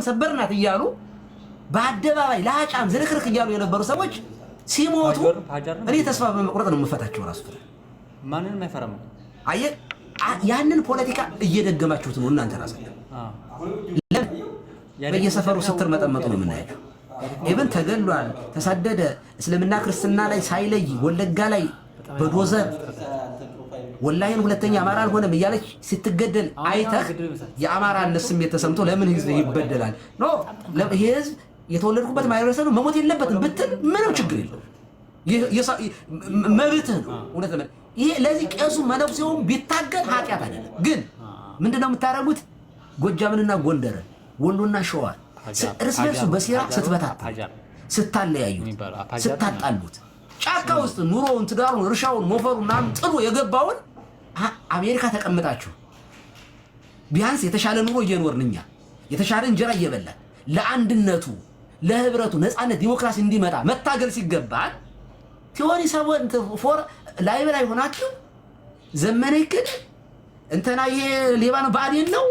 ሰበርናት እያሉ በአደባባይ ለአጫም ዝርክርክ እያሉ የነበሩ ሰዎች ሲሞቱ እኔ ተስፋ በመቁረጥ ነው የምፈታቸው። ራሱ ማንንም አይፈራም። አየህ ያንን ፖለቲካ እየደገማችሁት ነው እናንተ ራሳችሁ። በየሰፈሩ ስትር መጠመጡ ነው የምናያቸው። ኢብን ተገሏል፣ ተሳደደ፣ እስልምና ክርስትና ላይ ሳይለይ ወለጋ ላይ በዶዘር ወላሂን ሁለተኛ አማራ አልሆነም እያለች ስትገደል አይተህ የአማራነት ስሜት ተሰምቶ ለምን ህዝብ ይበደላል? ኖ ይሄ ህዝብ የተወለድኩበት ማህበረሰብ መሞት የለበትም ብትል ምንም ችግር የለውም። መብትህ ነው። እውነት ለምን ይሄ ለዚህ ቄሱ መነኩሴውም ቢታገል ኃጢአት አይደለም። ግን ምንድነው የምታደርጉት? ጎጃምንና ጎንደርን፣ ወሎና ሸዋን እርስ በርሱ በሴራ ስትበታታ፣ ስታለያዩት፣ ስታጣሉት ጫካ ውስጥ ኑሮውን፣ ትዳሩን፣ እርሻውን፣ ሞፈሩን ምናምን ጥሎ የገባውን አሜሪካ ተቀምጣችሁ ቢያንስ የተሻለ ኑሮ እየኖርን እኛ የተሻለ እንጀራ እየበላን ለአንድነቱ፣ ለህብረቱ፣ ነፃነት፣ ዲሞክራሲ እንዲመጣ መታገል ሲገባል ቲዮሪ ሰቦን ፎር ላይ በላይ ሆናችሁ ዘመነ ይክድ እንተና ይሄ ሌባ ነው ባዴን ነው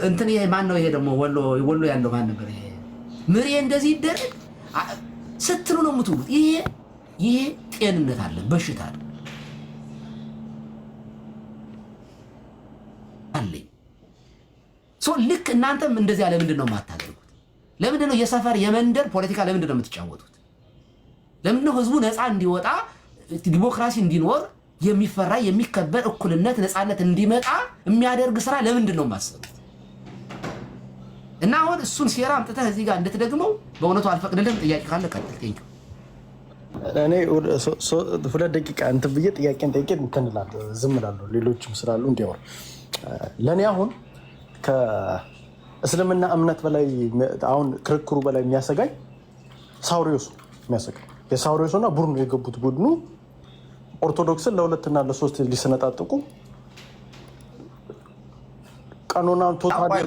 እንትን ይሄ ማን ነው ይሄ ደግሞ ወሎ ያለው ማን ነበር ይሄ ምሬ እንደዚህ ይደረግ ስትሉ ነው የምትውሉት። ይሄ ጤንነት አለ በሽታ አለ ሶ ልክ እናንተም እንደዚህ ያለ ምንድን ነው የማታደርጉት? ለምንድን ነው የሰፈር የመንደር ፖለቲካ ለምንድን ነው የምትጫወቱት? ለምንድን ነው ህዝቡ ነፃ እንዲወጣ ዲሞክራሲ እንዲኖር የሚፈራ የሚከበር እኩልነት ነፃነት እንዲመጣ የሚያደርግ ስራ ለምንድን ነው የማሰሩት? እና አሁን እሱን ሴራ አምጥተህ እዚህ ጋር እንድትደግመው በእውነቱ አልፈቅድልህም። ጥያቄ ካለ ቀጥል። ቴንክ እኔ 2 ደቂቃ እንትን ብዬ ጥያቄን ጠይቄ እንትን እላለሁ፣ ዝም እላለሁ። ሌሎችም ስላሉ እንዲያወሩ ለእኔ አሁን ከእስልምና እምነት በላይ አሁን ክርክሩ በላይ የሚያሰጋኝ ሳውሪዮሱ የሚያሰጋኝ የሳውሪዮሱና ቡድኑ የገቡት ቡድኑ ኦርቶዶክስን ለ2 እና ለ3 ሊሰነጣጥቁ ቀኖናን ቶታሊ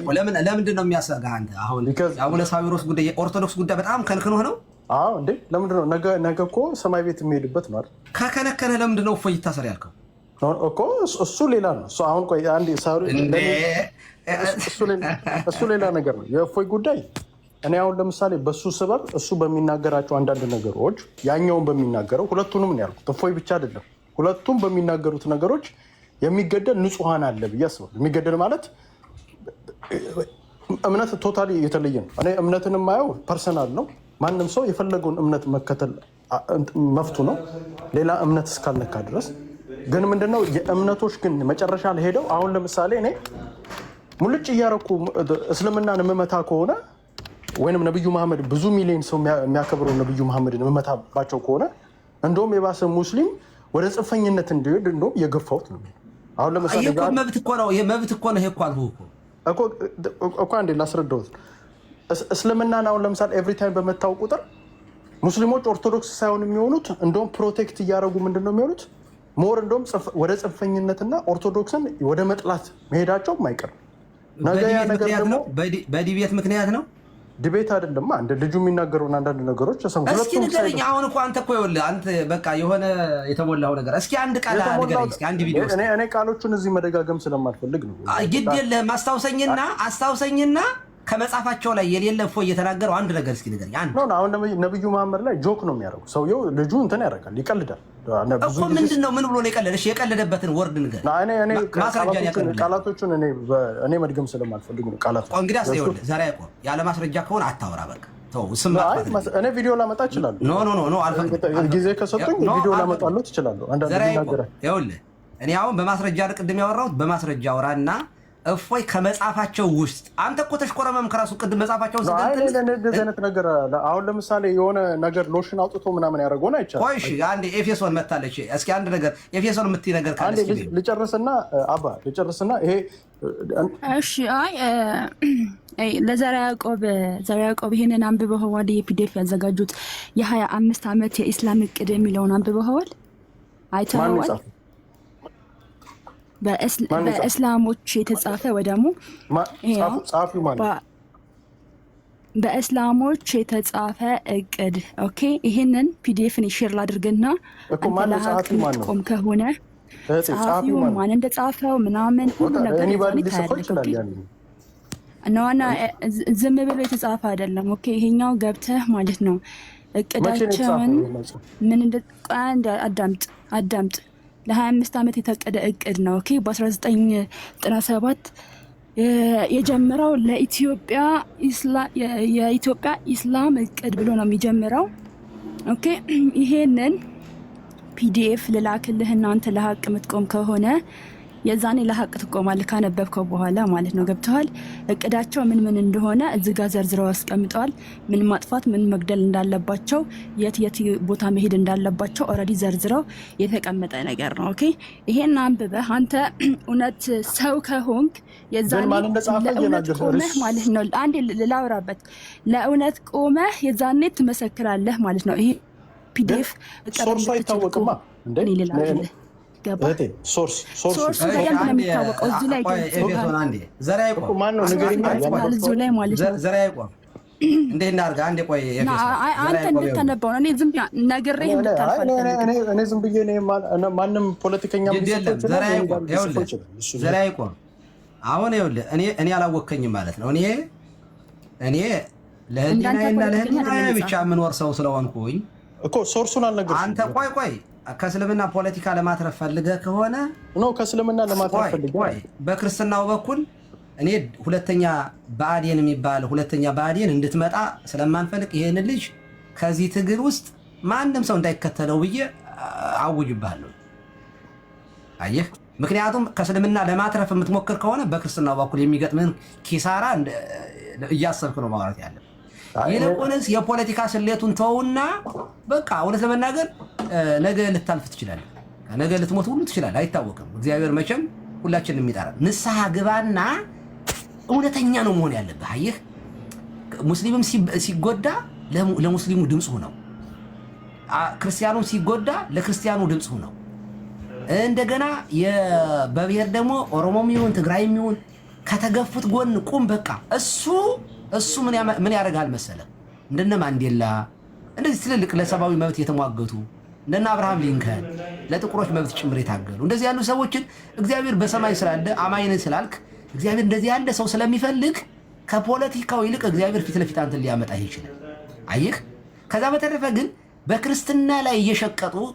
ለምንድን ነው የሚያሰጋህ አንተ? አሁን አቡነ ሳዊሮስ ጉዳይ ኦርቶዶክስ ጉዳይ በጣም ከልክኖህ ነው? አዎ እንዴ ለምንድን ነው ነገ እኮ ሰማይ ቤት የሚሄድበት ነው አይደል? ከከነከነ ለምንድን ነው እፎይ ይታሰር ያልከው? እኮ እሱ ሌላ ነው። አሁን ቆይ አንዴ እሱ ሌላ ነገር ነው የእፎይ ጉዳይ። እኔ አሁን ለምሳሌ በሱ ሰበብ እሱ በሚናገራቸው አንዳንድ ነገሮች ያኛውን በሚናገረው ሁለቱንም ነው ያልኩት። እፎይ ብቻ አይደለም፣ ሁለቱም በሚናገሩት ነገሮች የሚገደል ንጹሐን አለ ብዬ አስባለሁ። የሚገደል ማለት እምነት ቶታሊ የተለየ ነው። እኔ እምነትን የማየው ፐርሰናል ነው። ማንም ሰው የፈለገውን እምነት መከተል መፍቱ ነው፣ ሌላ እምነት እስካልነካ ድረስ። ግን ምንድነው የእምነቶች ግን መጨረሻ ላይ ሄደው አሁን ለምሳሌ እኔ ሙልጭ እያረኩ እስልምናን የምመታ ከሆነ ወይንም ነብዩ መሐመድ ብዙ ሚሊዮን ሰው የሚያከብረው ነብዩ መሐመድን የምመታባቸው ከሆነ እንደውም የባሰ ሙስሊም ወደ ጽንፈኝነት እንዲሄድ እንደውም የገፋሁት ነው። አሁን ለምሳሌ መብት እኮ ነው ይሄ እኮ አልኩህ እኮ አንዴ ላስረዳሁት። እስልምናን አሁን ለምሳሌ ኤቭሪ ታይም በመታው ቁጥር ሙስሊሞች ኦርቶዶክስ ሳይሆን የሚሆኑት እንደውም ፕሮቴክት እያደረጉ ምንድን ነው የሚሆኑት ሞር እንደውም ወደ ጽንፈኝነትና ኦርቶዶክስን ወደ መጥላት መሄዳቸው አይቀርም። ነገ ያ ነገር ደግሞ በዲቤት ምክንያት ነው። ዲቤት አይደለም እንደ ልጁ የሚናገረውን አንዳንድ ነገሮች እስኪ ንገረኝ። አሁን እኮ አንተ እኮ ይኸውልህ አንተ በቃ የሆነ የተሞላው ነገር እስኪ አንድ ቃል ንገረኝ። እስኪ አንድ ቪዲዮ እኔ ቃሎቹን እዚህ መደጋገም ስለማልፈልግ ነው። ግድ የለህም አስታውሰኝና ከመጽሐፋቸው ላይ የሌለ እፎይ እየተናገረው አንድ ነገር እስኪ ንገረኝ። አሁን ነብዩ መሐመድ ላይ ጆክ ነው የሚያደርጉ ሰውየው ልጁ እንትን ያደርጋል ይቀልዳል እኮ ምንድን ነው ምን ብሎ ነው የቀለደ? እሺ የቀለደበትን ወርድ ንገር። ቃላቶቹን እኔ መድገም ስለማልፈልግ ነው። ቃላቶቹ እንግዲህ አስይወልህ ዛሬ አይቆም ያለ ማስረጃ ከሆነ አታወራ። በቃ ተው። እኔ ቪዲዮ ላመጣ እችላለሁ። ኖ አልፈልግም። ጊዜ ከሰጡኝ ቪዲዮ ላመጣለት እችላለሁ። ይኸውልህ እኔ አሁን በማስረጃ ቅድም ያወራሁት በማስረጃ አውራና እፎይ ከመጽሐፋቸው ውስጥ አንተ እኮ ተሽኮረመም ከራሱ ቅድም መጽሐፋቸው ውስጥ እንደዚህ አይነት ነገር አሁን ለምሳሌ የሆነ ነገር ሎሽን አውጥቶ ምናምን ያደረገውን አይቻልም። ቆይ እሺ አንዴ ኤፌሶን መታለች። እስኪ አንድ ነገር ኤፌሶን የምትይ ነገር ካለ እስኪ ልጨርስና ይሄ እሺ ለዘርዓ ያዕቆብ ይሄንን አንብበኸዋል? የፒዲኤፍ ያዘጋጁት የ25 ዓመት የኢስላም እቅድ የሚለውን አንብበኸዋል? አይተኸዋል? በእስላሞች የተጻፈ ወይ ደግሞ በእስላሞች የተጻፈ እቅድ። ኦኬ ይሄንን ፒዲኤፍን ሼር ላድርግና አንተ ለሀቅ የምትቆም ከሆነ ጻፊው ማን እንደጻፈው ምናምን ሁሉ ነገር ነውና ዝም ብሎ የተጻፈ አይደለም። ኦኬ ይሄኛው ገብተህ ማለት ነው እቅዳቸውን ምን አዳምጥ ለ25 ዓመት የታቀደ እቅድ ነው። ኦኬ በ1997 የጀመረው የኢትዮጵያ ኢስላም እቅድ ብሎ ነው የሚጀምረው። ኦኬ ይሄንን ፒዲኤፍ ልላክልህና አንተ ለሀቅ የምትቆም ከሆነ የዛኔ ለሀቅ ትቆማለህ ካነበብከው በኋላ ማለት ነው። ገብተዋል። እቅዳቸው ምን እንደሆነ እዚህ ጋር ዘርዝረው አስቀምጠዋል። ምን ማጥፋት ምን መግደል እንዳለባቸው የት ቦታ መሄድ እንዳለባቸው ኦልሬዲ ዘርዝረው የተቀመጠ ነገር ነው። ኦኬ ይሄን አንብበህ አንተ እውነት ሰው ከሆንክ የዛኔ ለእውነት ቆመህ ማለት ነው። አንዴ ላውራበት። ለእውነት ቆመህ የዛኔ ትመሰክራለህ ማለት ነው። ይሄ ፒዲኤፍ ሶርሱ አይታወቅማ እንዴ ሶርስ በደንብ ነው የሚታወቀው። እዚህ ላይ አንተ እንድታነባው ነው። እኔ ዝም ነግሬህ እኔ ዝም ብዬ ማንም ፖለቲከኛ ዘርዓ ያዕቆብ አሁን ይኸውልህ እኔ አላወከኝም ማለት ነው። እኔ ለህሊናዬና ለህሊናዬ ብቻ የምኖር ሰው ስለሆንኩኝ እኮ ሶርሱን አልነገርኩህም። አንተ ቆይ ከእስልምና ፖለቲካ ለማትረፍ ፈልገህ ከሆነ ከእስልምና ለማትረፍ ፈልገህ በክርስትናው በኩል እኔ ሁለተኛ ብአዴን እንድትመጣ ስለማንፈልግ ይሄን ልጅ ከዚህ ትግል ውስጥ ማንም ሰው እንዳይከተለው ብዬ አውጅብሃለሁ። አየህ፣ ምክንያቱም ከእስልምና ለማትረፍ የምትሞክር ከሆነ በክርስትናው በኩል የሚገጥምህን ኪሳራ እያሰብክ ነው ማውራት ያለብህ። ይልቁንስ የፖለቲካ ስሌቱን ተውና በቃ እውነት ለመናገር ነገ ልታልፍ ትችላለህ፣ ነገ ልትሞት ሁሉ ትችላለህ፣ አይታወቅም። እግዚአብሔር መቼም ሁላችንም የሚጠራን ንስሐ ግባና እውነተኛ ነው መሆን ያለብህ። አየህ፣ ሙስሊምም ሲጎዳ ለሙስሊሙ ድምፅ ሁነው፣ ክርስቲያኑም ሲጎዳ ለክርስቲያኑ ድምፅ ሁነው፣ እንደገና በብሔር ደግሞ ኦሮሞም ይሁን ትግራይም ይሁን ከተገፉት ጎን ቁም። በቃ እሱ ምን ያደርጋል መሰለህ? እንደነ ማንዴላ እንደዚህ ትልልቅ ለሰብአዊ መብት የተሟገቱ እንደነ አብርሃም ሊንከን ለጥቁሮች መብት ጭምር የታገሉ እንደዚህ ያሉ ሰዎችን እግዚአብሔር በሰማይ ስላለ አማኝ ነኝ ስላልክ እግዚአብሔር እንደዚህ ያለ ሰው ስለሚፈልግ ከፖለቲካው ይልቅ እግዚአብሔር ፊት ለፊት አንተን ሊያመጣ ይችላል። አየህ። ከዛ በተረፈ ግን በክርስትና ላይ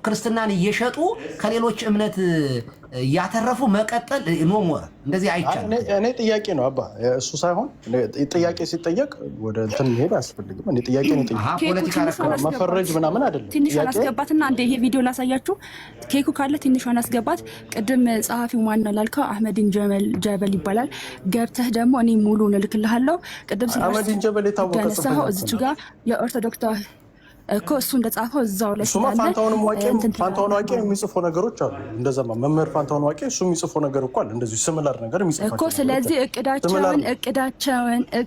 ክርስትናን እየሸጡ ከሌሎች እምነት እያተረፉ መቀጠል ኖሞር እንደዚህ አይቻልም። እኔ ጥያቄ ነው አባ እሱ ሳይሆን ጥያቄ ሲጠየቅ ወደ እንትን መሄድ አያስፈልግም። እኔ ጥያቄ ነው ፖለቲካ መፈረጅ ምናምን አይደለም። ትንሿን አስገባትና እንደ ይሄ ቪዲዮ ላሳያችሁ። ኬኩ ካለ ትንሿን አስገባት። ቅድም ጸሐፊው ማን ነው ላልከው አህመዲን ጀበል ይባላል። ገብተህ ደግሞ እኔ ሙሉውን እልክልሃለሁ። ቅድም አህመዲን ጀበል የታወቀ ጽሑፍ እዚች ጋር የኦርቶዶክስ እኮ እሱ እንደጻፈው እዛው ላይ ስላለ ፋንታውን ዋቄ የሚጽፈው ነገሮች አሉ። እንደዛማ መምህር ፋንታውን ዋቄ እሱ የሚጽፈው ነገር እኮ አለ እንደዚህ ሲሚላር ነገር የሚጽፈው እኮ። ስለዚህ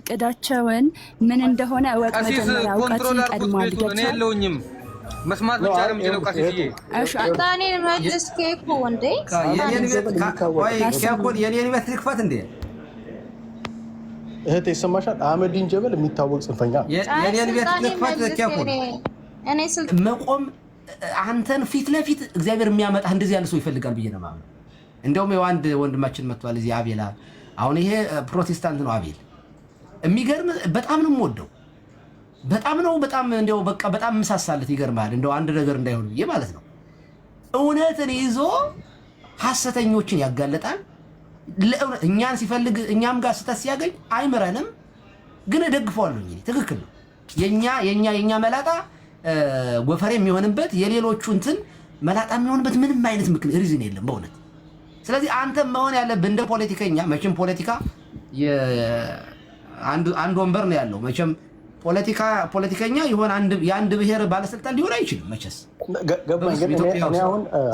እቅዳቸውን ምን እንደሆነ እወቅ። መጀመሪያ እውቀት ይቀድማል። እኔ የለውኝም መስማት ብቻ ነው የምችለው። ቃሲዬ እሺ ታኔን መድስ ኬኩ እንዴ የኔን ቤት ልክፈት እንዴ እህቴ ይሰማሻል? አህመዲን ጀበል የሚታወቅ ጽንፈኛ የኔን ቤት ልክፈት ኬኩ መቆም አንተን ፊት ለፊት እግዚአብሔር የሚያመጣ እንደዚህ ያለ ሰው ይፈልጋል ብዬ ነው የማምነው። እንደውም አንድ ወንድማችን መጥቷል እዚህ አቤል። አሁን ይሄ ፕሮቴስታንት ነው አቤል። የሚገርም በጣም ነው የምወደው። በጣም እንደው በቃ በጣም ምሳሳለት። ይገርማል። እንደው አንድ ነገር እንዳይሆን ብዬ ማለት ነው። እውነትን ይዞ ሐሰተኞችን ያጋለጣል። እኛን ሲፈልግ እኛም ጋር ስተት ሲያገኝ አይምረንም፣ ግን እደግፈዋለሁ። ትክክል ነው። የኛ መላጣ ጎፈሬ የሚሆንበት የሌሎቹ እንትን መላጣ የሚሆንበት ምንም አይነት ሪዝን የለም በእውነት። ስለዚህ አንተም መሆን ያለብህ እንደ ፖለቲከኛ፣ መቼም ፖለቲካ አንድ ወንበር ነው ያለው። መቼም ፖለቲከኛ ይሆን የአንድ ብሔር ባለስልጣን ሊሆን አይችልም መቼስ።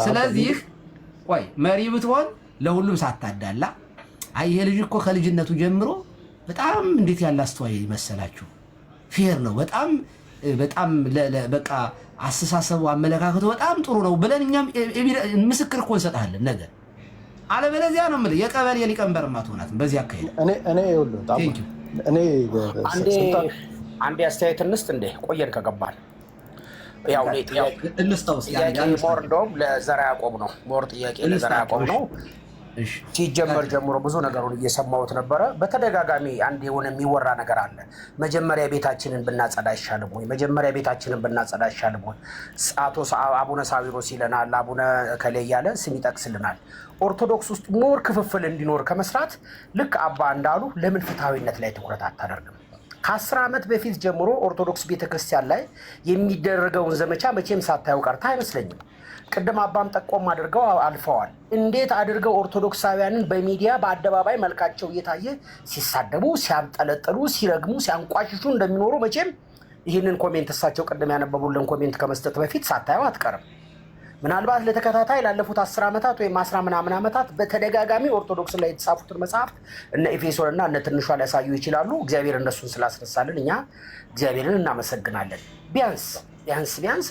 ስለዚህ ቆይ መሪ ብትሆን ለሁሉም ሳታዳላ። ይሄ ልጅ እኮ ከልጅነቱ ጀምሮ በጣም እንዴት ያለ አስተዋይ መሰላችሁ! ፌር ነው በጣም በቃ አስተሳሰቡ አመለካከቱ በጣም ጥሩ ነው ብለን እኛም ምስክር እኮ እንሰጣለን ነገር። አለበለዚያ ነው የምልህ የቀበሌ ሊቀመንበር ማትሆናትም በዚህ አካሄድ። አንዴ አስተያየት እንስጥ እንዴ ቆየን ከገባል ያው ጥያቄ ሞር እንደውም ለዘርዓ ያዕቆብ ነው። ሞር ጥያቄ ለዘርዓ ያዕቆብ ነው። ሲጀመር ጀምሮ ብዙ ነገሩን እየሰማሁት ነበረ። በተደጋጋሚ አንድ የሆነ የሚወራ ነገር አለ። መጀመሪያ ቤታችንን ብናጸዳ አይሻልም ወይ? መጀመሪያ ቤታችንን ብናጸዳ አይሻልም ወይ? አቡነ ሳዊሮስ ይለናል፣ አቡነ ከሌ እያለ ስም ይጠቅስልናል። ኦርቶዶክስ ውስጥ ሞር ክፍፍል እንዲኖር ከመስራት ልክ አባ እንዳሉ ለምን ፍትሐዊነት ላይ ትኩረት አታደርግም? ከ10 ዓመት በፊት ጀምሮ ኦርቶዶክስ ቤተክርስቲያን ላይ የሚደረገውን ዘመቻ መቼም ሳታዩ ቀርታ አይመስለኝም። ቅድም አባም ጠቆም አድርገው አልፈዋል። እንዴት አድርገው ኦርቶዶክሳውያንን በሚዲያ በአደባባይ መልካቸው እየታየ ሲሳደቡ፣ ሲያብጠለጥሉ፣ ሲረግሙ፣ ሲያንቋሽሹ እንደሚኖሩ መቼም ይህንን ኮሜንት እሳቸው ቅድም ያነበቡልን ኮሜንት ከመስጠት በፊት ሳታዩ አትቀርም። ምናልባት ለተከታታይ ላለፉት 10 ዓመታት ወይም 10 ምናምን ዓመታት በተደጋጋሚ ኦርቶዶክስ ላይ የተጻፉትን መጽሐፍት እነ ኤፌሶን እና እነ ትንሿ ሊያሳዩ ይችላሉ። እግዚአብሔር እነሱን ስላስነሳልን እኛ እግዚአብሔርን እናመሰግናለን። ቢያንስ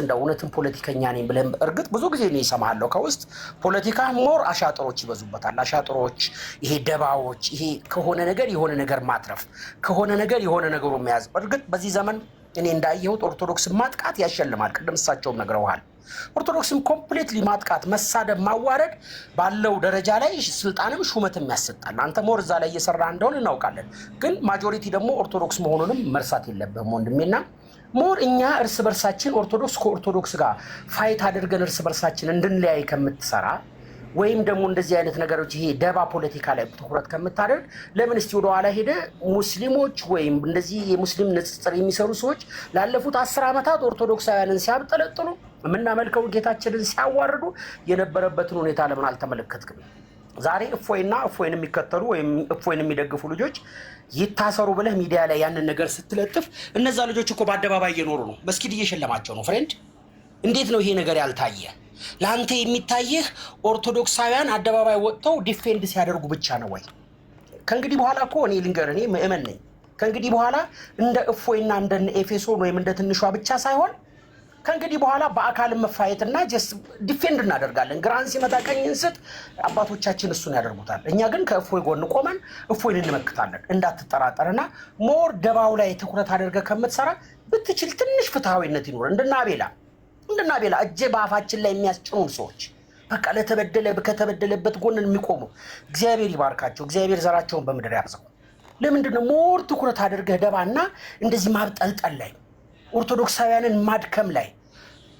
እንደ እውነትን ፖለቲከኛ ነኝ ብለን እርግጥ ብዙ ጊዜ እኔ እሰማለሁ ከውስጥ ፖለቲካ ሞር አሻጥሮች ይበዙበታል። አሻጥሮች፣ ይሄ ደባዎች፣ ይሄ ከሆነ ነገር የሆነ ነገር ማትረፍ፣ ከሆነ ነገር የሆነ ነገሩ መያዝ። እርግጥ በዚህ ዘመን እኔ እንዳየሁት ኦርቶዶክስን ማጥቃት ያሸልማል። ቅድም እሳቸውም ነግረውሃል። ኦርቶዶክስን ኮምፕሊትሊ ማጥቃት፣ መሳደብ፣ ማዋረድ ባለው ደረጃ ላይ ስልጣንም ሹመትም ያሰጣል። አንተ ሞር እዛ ላይ እየሰራ እንደሆነ እናውቃለን። ግን ማጆሪቲ ደግሞ ኦርቶዶክስ መሆኑንም መርሳት የለብህም ወንድሜና ሞር እኛ እርስ በርሳችን ኦርቶዶክስ ከኦርቶዶክስ ጋር ፋይት አድርገን እርስ በርሳችን እንድንለያይ ከምትሰራ ወይም ደግሞ እንደዚህ አይነት ነገሮች ይሄ ደባ ፖለቲካ ላይ ትኩረት ከምታደርግ ለምን እስቲ ወደኋላ ሄደ ሙስሊሞች ወይም እንደዚህ የሙስሊም ንጽጽር የሚሰሩ ሰዎች ላለፉት 10 ዓመታት ኦርቶዶክሳውያንን ሲያብጠለጥሉ የምናመልከው ጌታችንን ሲያዋርዱ የነበረበትን ሁኔታ ለምን አልተመለከትክም? ዛሬ እፎይን የሚከተሉ ወይም እፎይን የሚደግፉ ልጆች ይታሰሩ ብለህ ሚዲያ ላይ ያንን ነገር ስትለጥፍ እነዛ ልጆች እኮ በአደባባይ እየኖሩ ነው። መስጊድ እየሸለማቸው ነው። ፍሬንድ እንዴት ነው ይሄ ነገር ያልታየ? ለአንተ የሚታየህ ኦርቶዶክሳውያን አደባባይ ወጥተው ዲፌንድ ሲያደርጉ ብቻ ነው ወይ? ከእንግዲህ በኋላ እኮ እኔ ልንገር፣ እኔ ምእመን ነኝ። ከእንግዲህ በኋላ እንደ እፎይና እንደ ኤፌሶን ወይም እንደ ትንሿ ብቻ ሳይሆን ከእንግዲህ በኋላ በአካልም መፋየትና ጀስት ዲፌንድ እናደርጋለን። ግራን ሲመጣ ቀኝን ስጥ፣ አባቶቻችን እሱን ያደርጉታል። እኛ ግን ከእፎይ ጎን ቆመን እፎይን እንመክታለን። እንዳትጠራጠርና ሞር ደባው ላይ ትኩረት አድርገህ ከምትሰራ ብትችል ትንሽ ፍትሐዊነት ይኖር። እንድናቤላ እጄ በአፋችን ላይ የሚያስጭኑን ሰዎች በቃ ከተበደለበት ጎን የሚቆሙ እግዚአብሔር ይባርካቸው። እግዚአብሔር ዘራቸውን በምድር ያብዛው። ለምንድነው ሞር ትኩረት አድርገህ ደባና እንደዚህ ማብጠልጠል ላይ ኦርቶዶክሳውያንን ማድከም ላይ?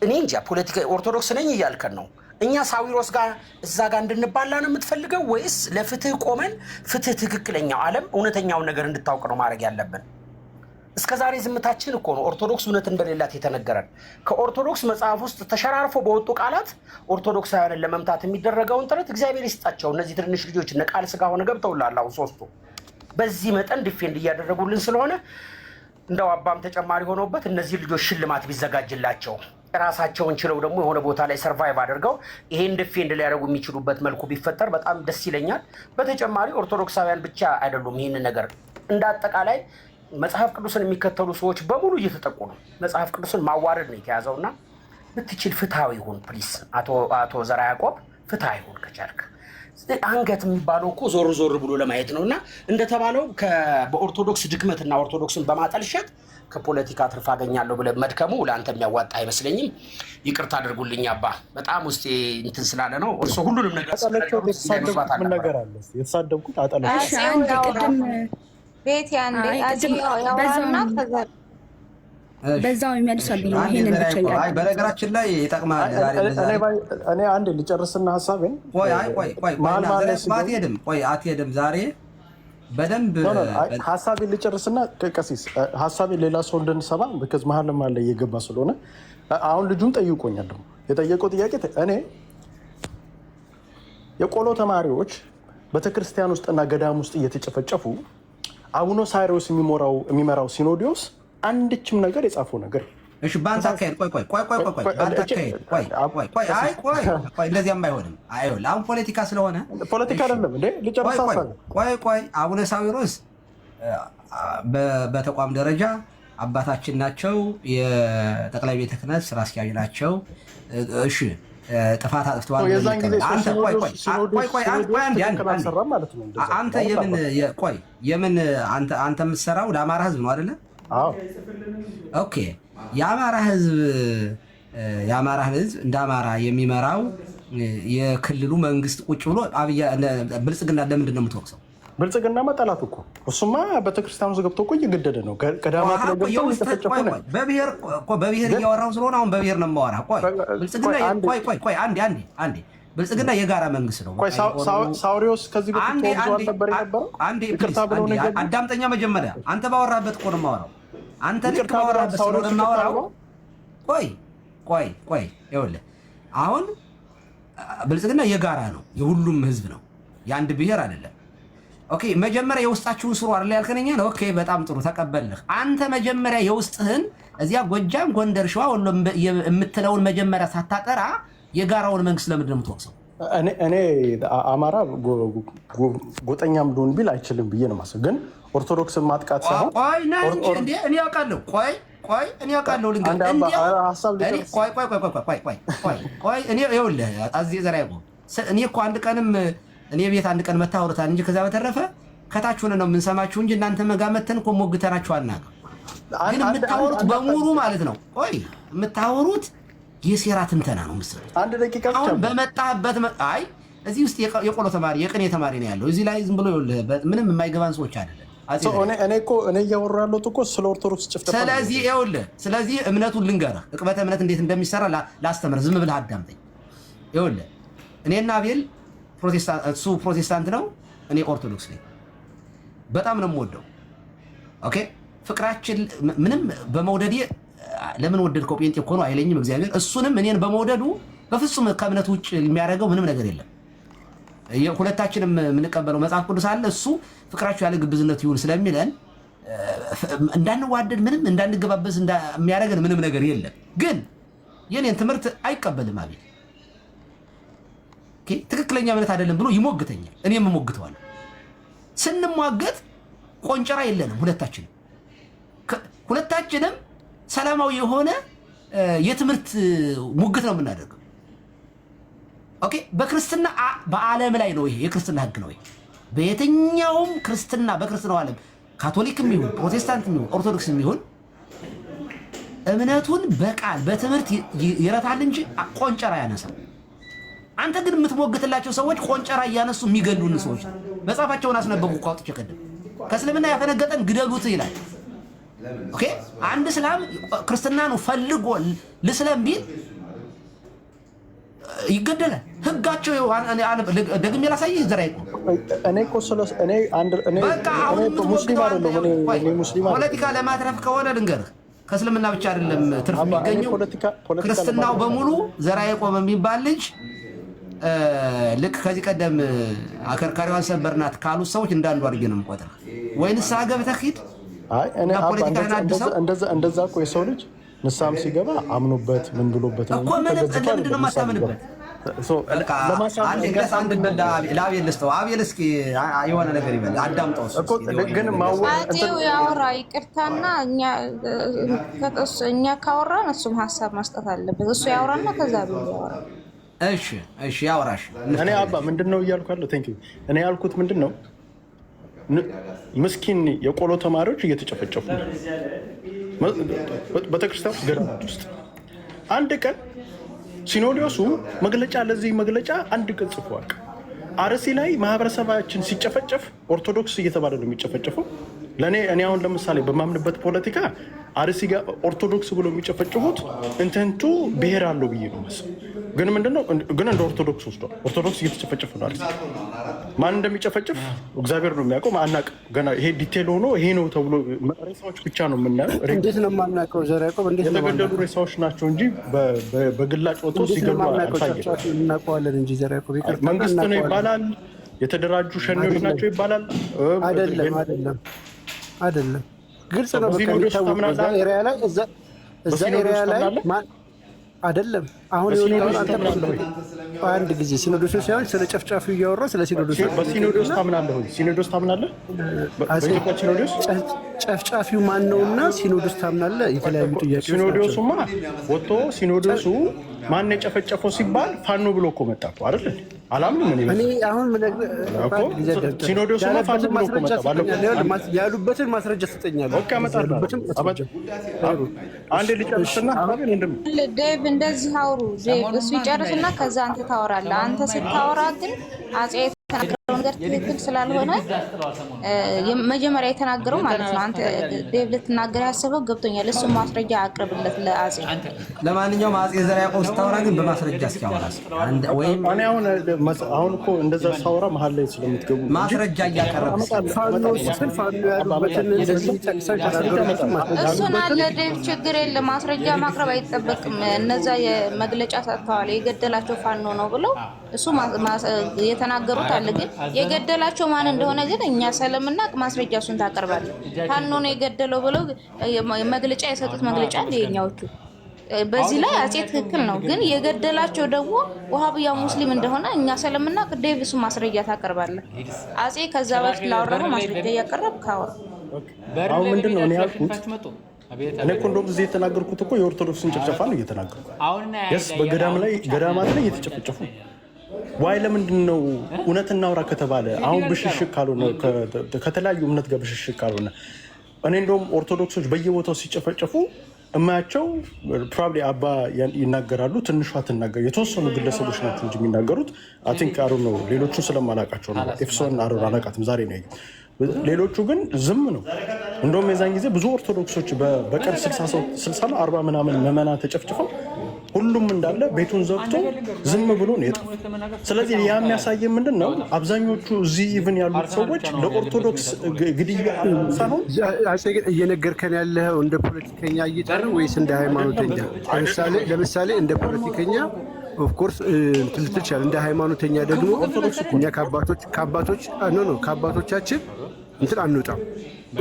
እኔ እንጃ። ፖለቲካ ኦርቶዶክስ ነኝ እያልከን ነው። እኛ ሳዊሮስ ጋር እዛ ጋር እንድንባላ ነው የምትፈልገው ወይስ ለፍትህ ቆመን ፍትህ ትክክለኛው ዓለም እውነተኛውን ነገር እንድታውቅ ነው ማድረግ ያለብን? እስከዛሬ ዝምታችን እኮ ነው ኦርቶዶክስ እውነት እንደሌላት የተነገረን። ከኦርቶዶክስ መጽሐፍ ውስጥ ተሸራርፎ በወጡ ቃላት ኦርቶዶክሳውያንን ለመምታት የሚደረገውን ጥረት እግዚአብሔር ይስጣቸው። እነዚህ ትንሽ ልጆች ቃል ስጋ ሆነ ገብተውላል። አሁን ሶስቱ በዚህ መጠን ዲፌንድ እያደረጉልን ስለሆነ እንደው አባም ተጨማሪ ሆኖበት እነዚህ ልጆች ሽልማት ቢዘጋጅላቸው ራሳቸውን ችለው ደግሞ የሆነ ቦታ ላይ ሰርቫይቭ አድርገው ይሄን ዲፌንድ ሊያደርጉ የሚችሉበት መልኩ ቢፈጠር በጣም ደስ ይለኛል። በተጨማሪ ኦርቶዶክሳውያን ብቻ አይደሉም ይህን ነገር እንዳጠቃላይ መጽሐፍ ቅዱስን የሚከተሉ ሰዎች በሙሉ እየተጠቁ ነው። መጽሐፍ ቅዱስን ማዋረድ ነው የተያዘውና ብትችል ፍትሐዊ ሁን ፕሊስ። አቶ ዘራ ያዕቆብ ፍትሐዊ ሁን ከቻልክ። አንገት የሚባለው እኮ ዞር ብሎ ለማየት ነውና እንደተባለው በኦርቶዶክስ ድክመትና ኦርቶዶክስን በማጠልሸት ከፖለቲካ ትርፍ አገኛለሁ ብለህ መድከሙ ለአንተ የሚያዋጣ አይመስለኝም። ይቅርታ አድርጉልኝ አባ፣ በጣም ውስጤ እንትን ስላለ ነው። እርሶ ሁሉንም ነገር የተሳደብኩት አጠለች ቅድም ቤት ያንዴ ያወራና በዛው ይመልሳል ብሎ ይሄንን ብቻ ይላል። በነገራችን ላይ ይጠቅማል። እኔ አንድ ልጨርስና ሐሳቤን አትሄድም ዛሬ በደንብ ሐሳቤን ልጨርስና ቀሲስ ሐሳቤን ሌላ ሰው እንድንሰማ በከዝ መሀልም አለ እየገባ ስለሆነ አሁን ልጁም ጠይቆኛል። ደግሞ የጠየቀው ጥያቄ እኔ የቆሎ ተማሪዎች ቤተክርስቲያን ውስጥና ገዳም ውስጥ እየተጨፈጨፉ አቡነ ሳይሮስ የሚመራው ሲኖዶስ አንድችም ነገር የጻፈው ነገር እሺ፣ ባንታ አካሄድ ቆይ እንደዚያም አይሆንም። አሁን ፖለቲካ ስለሆነ ፖለቲካ አይደለም እንዴ? ልጨርስ። ቆይ አቡነ ሳዊሮስ በተቋም ደረጃ አባታችን ናቸው። የጠቅላይ ቤተ ክህነት ስራ አስኪያጅ ናቸው። እሺ፣ ጥፋት አጥፍተዋል። አንተ የምትሰራው ለአማራ ህዝብ ነው አይደለ? ኦኬ። የአማራ ህዝብ እንደ አማራ የሚመራው የክልሉ መንግስት ቁጭ ብሎ ብልጽግና ለምንድን ነው የምትወቅሰው? ብልጽግና መጠላት እኮ እሱማ ቤተክርስቲያኑ ገብቶ እኮ እየገደደ ነው። ገዳማት ላይ ገብቶ እየተጨፈጨፉ ነው። በብሔር እያወራሁ ስለሆነ አሁን በብሔር ነው የማወራ። ብልጽግና አንዴ ብልጽግና የጋራ መንግስት ነው። ሳውሪዎስ ከዚህ በፊት ተወግዞ አልነበር የነበረው? ይቅርታ ብለው ነገር አዳምጠኛ። መጀመሪያ አንተ ባወራበት እኮ ነው የማወራው። አንተ ልክ ባወራበት ስለሆነ የማወራው። ቆይ ይኸውልህ አሁን ብልጽግና የጋራ ነው፣ የሁሉም ህዝብ ነው፣ የአንድ ብሔር አይደለም። ኦኬ መጀመሪያ የውስጣችሁን ስሩ አይደል ያልከነኛ ነው። ኦኬ በጣም ጥሩ ተቀበልህ። አንተ መጀመሪያ የውስጥህን እዚያ ጎጃም፣ ጎንደር፣ ሸዋ ወሎ የምትለውን መጀመሪያ ሳታጠራ የጋራውን መንግስት ለምንድን ነው የምትወቅሰው? እኔ አማራ ጎጠኛም ልሆን ቢል አይችልም ብዬ ነው የማስበው። ግን ኦርቶዶክስን ማጥቃት ሳይሆን እኔ ያውቃለሁ። ቆይ እኔ ያውቃለሁ። እኔ ይኸውልህ አዚህ ዘራ ይቆም እኔ እኮ አንድ ቀንም እኔ ቤት አንድ ቀን መታወሩታል እንጂ ከዛ በተረፈ ከታች ሆነ ነው የምንሰማችሁ እንጂ እናንተ መጋመተን እኮ ሞግተናችሁ አናውቅም። ግን የምታወሩት በሙሉ ማለት ነው የምታወሩት የሴራ ትንተና ነው የምትሰሩት። አንድ ደቂቃ አሁን በመጣበት አይ እዚህ ውስጥ የቆሎ ተማሪ የቅኔ ተማሪ ነው ያለው። እዚህ ላይ ዝም ብሎ ምንም የማይገባን ሰዎች አይደለም። እኔ እያወራሁ ያለሁት እኮ ስለ ኦርቶዶክስ ጭፍጨፋ። ስለዚህ እምነቱን ልንገርህ፣ ዕቅበተ እምነት እንዴት እንደሚሰራ ላስተምር። ዝም ብለህ አዳምጠኝ። ይኸውልህ እኔና አቤል እሱ ፕሮቴስታንት ነው፣ እኔ ኦርቶዶክስ ነኝ። በጣም ነው የምወደው። ኦኬ ፍቅራችን ምንም በመውደዴ ለምን ወደድከው ጴንጤ እኮ ነው አይለኝም እግዚአብሔር። እሱንም እኔን በመውደዱ በፍጹም ከእምነቱ ውጭ የሚያደርገው ምንም ነገር የለም። ሁለታችንም የምንቀበለው መጽሐፍ ቅዱስ አለ። እሱ ፍቅራችሁ ያለ ግብዝነት ይሁን ስለሚለን እንዳንዋደድ ምንም እንዳንገባበዝ የሚያደርገን ምንም ነገር የለም። ግን የኔን ትምህርት አይቀበልም አቤል። ትክክለኛ እምነት አይደለም ብሎ ይሞግተኛል፣ እኔም እሞግተዋለሁ። ስንሟገት ቆንጨራ የለንም። ሁለታችንም ሰላማዊ የሆነ የትምህርት ሙግት ነው የምናደርገው። ኦኬ በክርስትና በዓለም ላይ ነው ይሄ የክርስትና ህግ ነው። ይሄ በየትኛውም ክርስትና በክርስትናው ዓለም ካቶሊክም ይሁን ፕሮቴስታንትም ይሁን ኦርቶዶክስም ይሁን እምነቱን በቃል በትምህርት ይረታል እንጂ ቆንጨራ ያነሳል። አንተ ግን የምትሞግትላቸው ሰዎች ቆንጨራ እያነሱ የሚገሉን ሰዎች መጽሐፋቸውን አስነበቡ እኮ አውጥቼ ቀደም ከእስልምና ያፈነገጠን ግደሉት ይላል። ኦኬ አንድ እስላም ክርስትና ነው ፈልጎ ልስለም ቢል ይገደላል። ህጋቸው ደግሜ ላሳይህ ዘራይ እኔ እኮ ሙስሊም አይደለሁም። እኔ ሙስሊም ፖለቲካ ለማትረፍ ከሆነ ልንገርህ ከእስልምና ብቻ አይደለም ትርፍ የሚገኘው ክርስትናው በሙሉ ዘራ ያዕቆብ የሚባል ልጅ ልክ ከዚህ ቀደም አከርካሪዋን ሰበርናት ካሉት ሰዎች እንዳንዱ አድርጌ ነው የምቆጥረው። ወይንስ ገብተህ ሂድ እንደዛ እኮ የሰው ልጅ ንስሐም ሲገባ አምኖበት ምን ብሎበት ነው እኮ ምንድን ነው የማታምንበት? ለአቤል ልስጠው። አቤል እስኪ የሆነ ነገር ይበል አዳምጠው። አጤው ያወራ ይቅርታና እኛ ካወራን እሱም ሀሳብ መስጠት አለበት። እሱ ያወራና ከዛ ያወራ። እሺ ያወራሽ። እኔ አባ ምንድን ነው እያልኩ ያለው? ቴንክ ዩ። እኔ ያልኩት ምንድን ነው ምስኪን የቆሎ ተማሪዎች እየተጨፈጨፉ ቤተክርስቲያን ገዳማት ውስጥ አንድ ቀን ሲኖዶሱ መግለጫ ለዚህ መግለጫ አንድ ቀን ጽፏል። አርሲ ላይ ማህበረሰባችን ሲጨፈጨፍ ኦርቶዶክስ እየተባለ ነው የሚጨፈጨፈው። እኔ አሁን ለምሳሌ በማምንበት ፖለቲካ አርሲ ጋር ኦርቶዶክስ ብሎ የሚጨፈጭፉት እንትንቱ ብሔር አለው ብዬ ነው መሰለኝ። ግን ምንድነው ግን እንደ ኦርቶዶክስ ወስዷል። ኦርቶዶክስ እየተጨፈጨፈ ነው። አርሲ ማን እንደሚጨፈጭፍ እግዚአብሔር ነው የሚያውቀው። ማናቅ ገና ይሄ ዲቴል ሆኖ ይሄ ነው ተብሎ ሬሳዎች ብቻ ነው የምናየው። እንዴት ነው የማናውቀው? ዘራይቆብ እንዴት ነው የተገደሉ ሬሳዎች ናቸው እንጂ በግላጭ ወጥቶ ሲገሉ እናውቀዋለን እንጂ ዘራይቆብ መንግስት ነው ይባላል። የተደራጁ ሸኔዎች ናቸው ይባላል። አይደለም ግልጽ ነው። እዛ ኤሪያ ላይ አይደለም። አሁን አንድ ጊዜ ሲኖዶስ ሳይሆን ስለ ጨፍጫፊ እያወራ ስለ ሲኖዶስ በሲኖዶስ ታምናለህ? ሲኖዶስ ታምናለህ? በኢትዮጵያ ሲኖዶስ ጨፍጫፊው ማን ነውና ሲኖዶስ ታምናለህ? የተለያዩ ጥያቄዎች ሲኖዶሱማ ወጥቶ ሲኖዶሱ ማን የጨፈጨፈው ሲባል ፋኖ ብሎ እኮ መጣ እኮ አይደል? አላምንም እኔ አሁን ሲኖዶሱማ ፋኖ ብሎ እኮ መጣ። ያሉበትን ማስረጃ ትሰጠኛለህ? ኦኬ አመጣለሁ። አንዴ ልጨርስና ዴቭ እንደዚህ አውሩ። ዴቭ እሱ ይጨርስና ከዛ አንተ ታወራለህ። አንተ ስታወራ ግን አጼ የተናገረው ነገር ትክክል ስላልሆነ መጀመሪያ የተናገረው ማለት ነው። አንተ ዴቭ ልትናገር ያሰበው ገብቶኛል። እሱ ማስረጃ አቅርብለት ለአጼ። ለማንኛውም አጼ ዘርዓ ያዕቆብ ስታወራ ግን በማስረጃ እስኪያወራ ወይም እኔ አሁን እኮ እንደዛ ሳወራ መሀል ላይ ስለምትገቡ ማስረጃ እያቀረበ እሱን አለ ዴቭ ችግር የለም። ማስረጃ ማቅረብ አይጠበቅም። እነዛ የመግለጫ ሰጥተዋል የገደላቸው ፋኖ ነው ብለው እሱ የተናገሩት አለ። ግን የገደላቸው ማን እንደሆነ ግን እኛ ስለምናቅ ማስረጃ እሱን ታቀርባለህ። ፋኖ ነው የገደለው ብለው መግለጫ የሰጡት መግለጫ ለኛዎቹ በዚህ ላይ አጼ ትክክል ነው። ግን የገደላቸው ደግሞ ወሃቢያ ሙስሊም እንደሆነ እኛ ስለምናቅ ዴቭ እሱ ማስረጃ ታቀርባለህ። አጼ ከዛ በፊት ላወራው ማስረጃ ያቀርብ ካወራ አሁን ምንድነው እኔ ያልኩት? እኔ እኮ እንደውም እዚህ የተናገርኩት እኮ የኦርቶዶክስን ጭፍጨፋ ነው እየተናገርኩ ያስ ገዳማት ላይ እየተጨፈጨፉ ዋይ ለምንድን ነው እውነት እናውራ ከተባለ አሁን ብሽሽቅ ካልሆነ ከተለያዩ እምነት ጋር ብሽሽቅ ካልሆነ እኔ እንደውም ኦርቶዶክሶች በየቦታው ሲጨፈጨፉ እማያቸው ፕሮባብሊ አባ ይናገራሉ፣ ትንሿ ትናገር የተወሰኑ ግለሰቦች ናቸው እንጂ የሚናገሩት አይ ቲንክ አሩ ነው። ሌሎቹ ስለማላውቃቸው ነው። ኤፍሶን አላውቃትም ዛሬ ነው ያየሁት። ሌሎቹ ግን ዝም ነው። እንደውም የዛን ጊዜ ብዙ ኦርቶዶክሶች በቀን 60 ነው 40 ምናምን ምዕመናን ተጨፍጭፈው ሁሉም እንዳለ ቤቱን ዘግቶ ዝም ብሎ ነው የጠፋው። ስለዚህ ያ የሚያሳየን ምንድን ነው? አብዛኞቹ እዚህ ኢቭን ያሉት ሰዎች ለኦርቶዶክስ ግድያ ሳይሆን እየነገርከን ያለው እንደ ፖለቲከኛ እይታ ነው ወይስ እንደ ሃይማኖተኛ? ለምሳሌ እንደ ፖለቲከኛ ኦፍኮርስ ትልትቻል፣ እንደ ሃይማኖተኛ ደግሞ እኛ ከአባቶቻችን እንትን አንወጣም።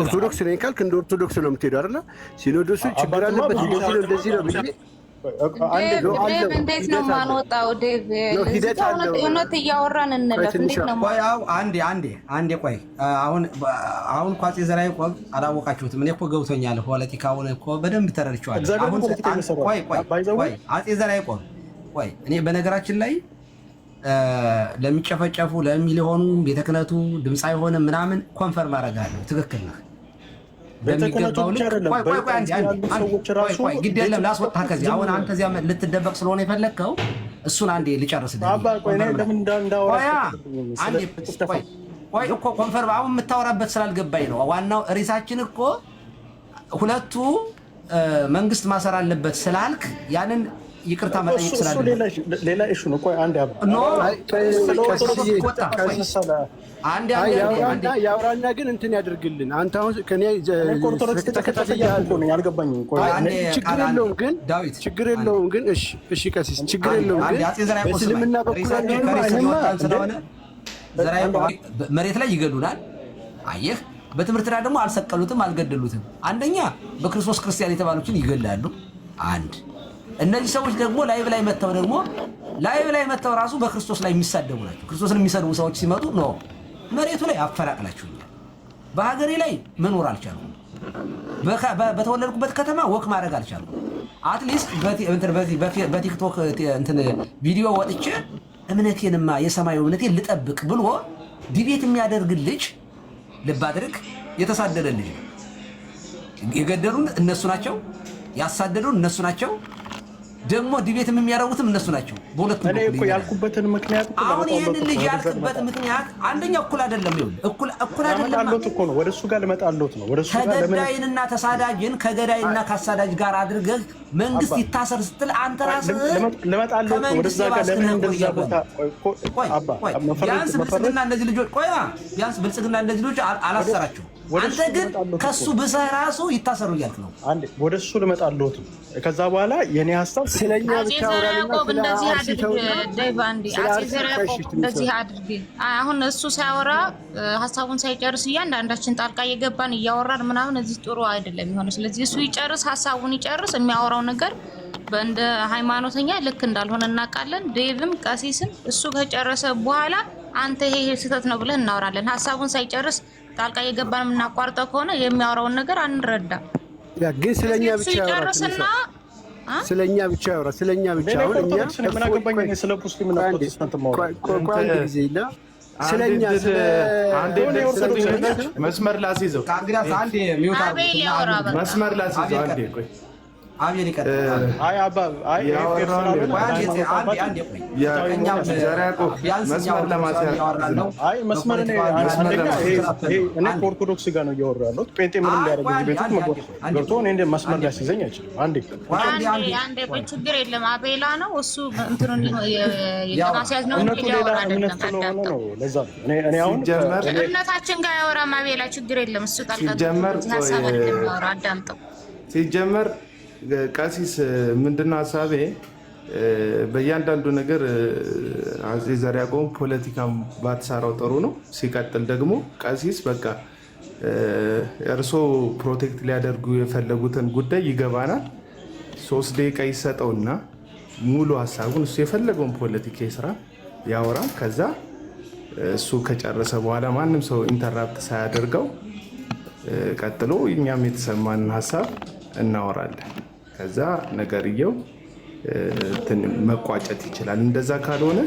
ኦርቶዶክስ ነኝ ካልክ እንደ ኦርቶዶክስ ነው የምትሄደው አይደለ? ሲኖዶሱ ችግር አለበት እንደዚህ ነው ብዬ እንዴት ነው ማንወጣው? ዴቭ እውነት እያወራን እንለፍ። እንዴት ነው አንዴ ቆይ። አሁን እኮ አጼ ዘርዓ ያዕቆብ አላወቃችሁትም። እኔ እኮ ገብቶኛል። ፖለቲካውን እኮ በደንብ ተረድቼዋለሁ። ቆይ አጼ ዘርዓ ያዕቆብ ቆይ። እኔ በነገራችን ላይ ለሚጨፈጨፉ ለሚሊሆኑ ቤተ ክህነቱ ድምፅ አይሆንም ምናምን ኮንፈርም አደርጋለሁ። ትክክል ነህ። በሚገባው ልክ ቆይ ግድ የለም ላስወጣ ከዚህ። አሁን አንተ እዚያ ልትደበቅ ስለሆነ የፈለግከው እሱን አንዴ ልጨርስልህ። ቆይ እኮ ኮንፈርም አሁን የምታወራበት ስላልገባኝ ነው። ዋናው ሪሳችን እኮ ሁለቱ መንግስት ማሰር አለበት ስላልክ ያንን ይቅርታ መጠየቅ ስላለ ሌላ ኢሹ ነው። ቆይ አንዴ ያውራና ግን እንትን ያደርግልን። አንተ አሁን ከኔ ችግር የለውም ግን እሺ ቀሲስ ችግር የለውም ግን እስልምና መሬት ላይ ይገሉናል። አየህ፣ በትምህርት ላይ ደግሞ አልሰቀሉትም፣ አልገደሉትም። አንደኛ በክርስቶስ ክርስቲያን የተባሉትን ይገላሉ። አንድ እነዚህ ሰዎች ደግሞ ላይቭ ላይ መተው ራሱ በክርስቶስ ላይ የሚሳደቡ ናቸው። ክርስቶስን የሚሰድቡ ሰዎች ሲመጡ ነው መሬቱ ላይ አፈናቅላችሁኛል። በሀገሬ ላይ መኖር አልቻልኩም። በተወለድኩበት ከተማ ወክ ማድረግ አልቻልኩም። አትሊስት በቲክቶክ ቪዲዮ ወጥቼ እምነቴንማ የሰማዩ እምነቴን ልጠብቅ ብሎ ዲቤት የሚያደርግ ልጅ ልብ አድርግ፣ የተሳደደ ልጅ ነው። የገደሉን እነሱ ናቸው፣ ያሳደዱን እነሱ ናቸው። ደግሞ ዲቤትም የሚያደርጉትም እነሱ ናቸው። በሁለቱም እኔ እኮ ያልኩበትን ምክንያት አሁን ይሄን ልጅ ያልክበት ምክንያት አንደኛ እኩል አይደለም። እኩል አይደለም እኮ ነው። ወደሱ ጋር ልመጣልዎት ነው። ወደሱ ጋር ተገዳይንና ተሳዳጅን ከገዳይና ከአሳዳጅ ጋር አድርገህ መንግስት ይታሰር ስትል አንተ ራስህ ልመጣልዎት ነው። ወደዛ ጋር ለምን እንደዛ ቦታ ቢያንስ ብልጽግና እንደዚህ ልጆች ቢያንስ ብልጽግና እንደዚህ ልጆች አላሰራቸው። አንተ ግን ከሱ ብሰህ ራሱ ይታሰሩ እያልክ ነው። አንዴ ወደሱ ልመጣልዎት ነው። ከዛ በኋላ የኔ ሀሳብ ስለኛ ብቻ እንደዚህ አድርግ። አሁን እሱ ሳያወራ ሀሳቡን ሳይጨርስ እያንዳንዳችን ጣልቃ እየገባን እያወራን ምናምን እዚህ ጥሩ አይደለም የሚሆነው። ስለዚህ እሱ ይጨርስ፣ ሀሳቡን ይጨርስ። የሚያወራው ነገር በእንደ ሃይማኖተኛ ልክ እንዳልሆነ እናውቃለን። ዴቭም ቀሲስም እሱ ከጨረሰ በኋላ አንተ ይሄ ስህተት ነው ብለን እናወራለን። ሀሳቡን ሳይጨርስ ጣልቃ የገባን የምናቋርጠው ከሆነ የሚያወራውን ነገር አንረዳ። ያ ግን ስለኛ ብቻ ያወራልና ስለኛ ብቻ ያወራ ስለኛ ብቻ አሁን እኛ ምን አገባኝ ስለ ሙስሊም እና ፕሮቴስታንት ማውራት ቋንቋ ጊዜና ስለኛ መስመር ላስይዘው መስመር ላስይዘው አንዴ ቆይ አብዬ ይቀጥል። አይ አባ አይ መስመር ለማስያዝ አይ መስመር እኔ ከኦርቶዶክስ ጋር ነው እያወራሁ ያለሁት። ጴንጤ ምንም ሊያደርግ እዚህ ቤት ገብቶ እኔ እንደ መስመር ሊያስይዘኝ አይችልም። አንዴ ቆይ ችግር የለም። አቤላ ነው እሱ እንትኑን የማስያዝ ነው እንጂ ያወራ አይደለም። ነው ለዛ እኔ አሁን እምነታችን ጋር ያወራም አቤላ ችግር የለም። እሱ ጣልቃ ሀሳብ አይደለም ያወራ አዳምጠው ሲጀመር ቀሲስ ምንድነው ሐሳቤ በእያንዳንዱ ነገር አጼ ዘርዓ ያዕቆብ ፖለቲካም ባትሰራው ጥሩ ነው። ሲቀጥል ደግሞ ቀሲስ በቃ እርሶ ፕሮቴክት ሊያደርጉ የፈለጉትን ጉዳይ ይገባናል። 3 ደቂቃ ይሰጠውና ሙሉ ሐሳቡን እሱ የፈለገውን ፖለቲካ ስራ ያወራል። ከዛ እሱ ከጨረሰ በኋላ ማንም ሰው ኢንተራፕት ሳያደርገው ቀጥሎ እኛም የተሰማንን ሐሳብ እናወራለን። ከዛ ነገርየው መቋጨት ይችላል። እንደዛ ካልሆነ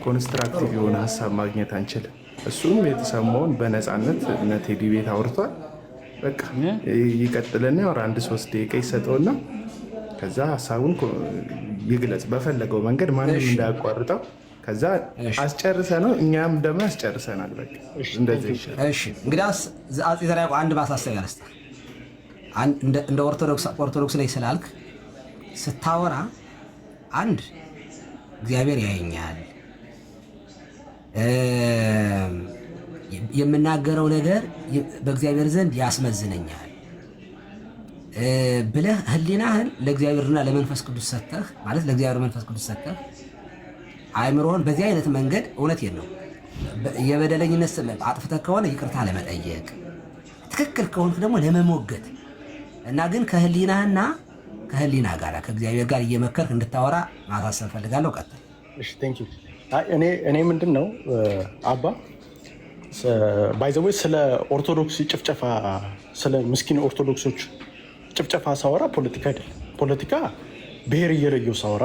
ኮንስትራክቲቭ የሆነ ሐሳብ ማግኘት አንችልም። እሱም የተሰማውን በነፃነት እነ ቴዲ ቤት አውርቷል። በቃ ይቀጥልና ያወራ 1-3 ደቂቃ ይሰጠውና ከዛ ሐሳቡን ይግለጽ በፈለገው መንገድ ማንም እንዳያቋርጠው። ከዛ አስጨርሰ ነው እኛም ደግሞ ያስጨርሰናል። በቃ እንደዚህ ይሻላል። እሺ እንግዲያስ አጼ ዘርዓ ያዕቆብ አንድ ማሳሰቢያ ልስጥ። እንደ ኦርቶዶክስ ላይ ስላልክ ስታወራ አንድ እግዚአብሔር ያየኛል፣ የምናገረው ነገር በእግዚአብሔር ዘንድ ያስመዝነኛል ብለህ ህሊናህን ለእግዚአብሔርና ለመንፈስ ቅዱስ ሰጥተህ ማለት ለእግዚአብሔር መንፈስ ቅዱስ ሰጥተህ አእምሮህን በዚህ አይነት መንገድ እውነቴን ነው የበደለኝነት ስሜት አጥፍተህ ከሆነ ይቅርታ ለመጠየቅ ትክክል ከሆንክ ደግሞ ለመሞገት እና ግን ከህሊናህና ከህሊና ጋር ከእግዚአብሔር ጋር እየመከርክ እንድታወራ ማሳሰብ ፈልጋለሁ። ቀጥል። እሺ ቴንክ ዩ። እኔ ምንድነው አባ ባይ ዘ ወይ ስለ ኦርቶዶክስ ጭፍጨፋ ስለ ምስኪን ኦርቶዶክሶች ጭፍጨፋ ሳወራ ፖለቲካ አይደለም። ፖለቲካ ብሔር እየለየው ሳወራ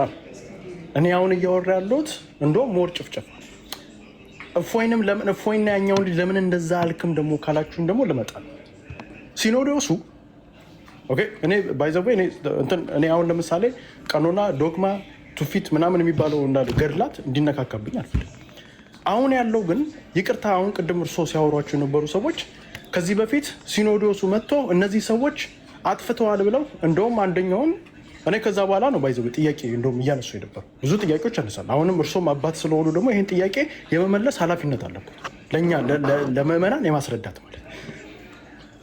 እኔ አሁን እያወራ ያለሁት እንደውም ሞር ጭፍጨፋ እፎይንም ለምን እፎይና ያኛውን ልጅ ለምን እንደዛ አልክም ደግሞ ካላችሁን ደግሞ ልመጣል ሲኖዶሱ ኦኬ። እኔ ባይ ዘ ወይ እኔ አሁን ለምሳሌ ቀኖና ዶግማ ቱፊት ምናምን የሚባለው እንዳለ ገድላት እንዲነካካብኝ አልፈልግም። አሁን ያለው ግን ይቅርታ አሁን ቅድም እርሶ ሲያወሯቸው የነበሩ ሰዎች ከዚህ በፊት ሲኖዶሱ መጥቶ እነዚህ ሰዎች አጥፍተዋል ብለው እንደውም አንደኛውን እኔ ከዛ በኋላ ነው ባይ ዘ ወይ ጥያቄ እንደውም እያነሱ የነበሩ ብዙ ጥያቄዎች አነሳል። አሁንም እርሶም አባት ስለሆኑ ደግሞ ይህን ጥያቄ የመመለስ ኃላፊነት አለበት ለእኛ ለምዕመናን የማስረዳት ማለት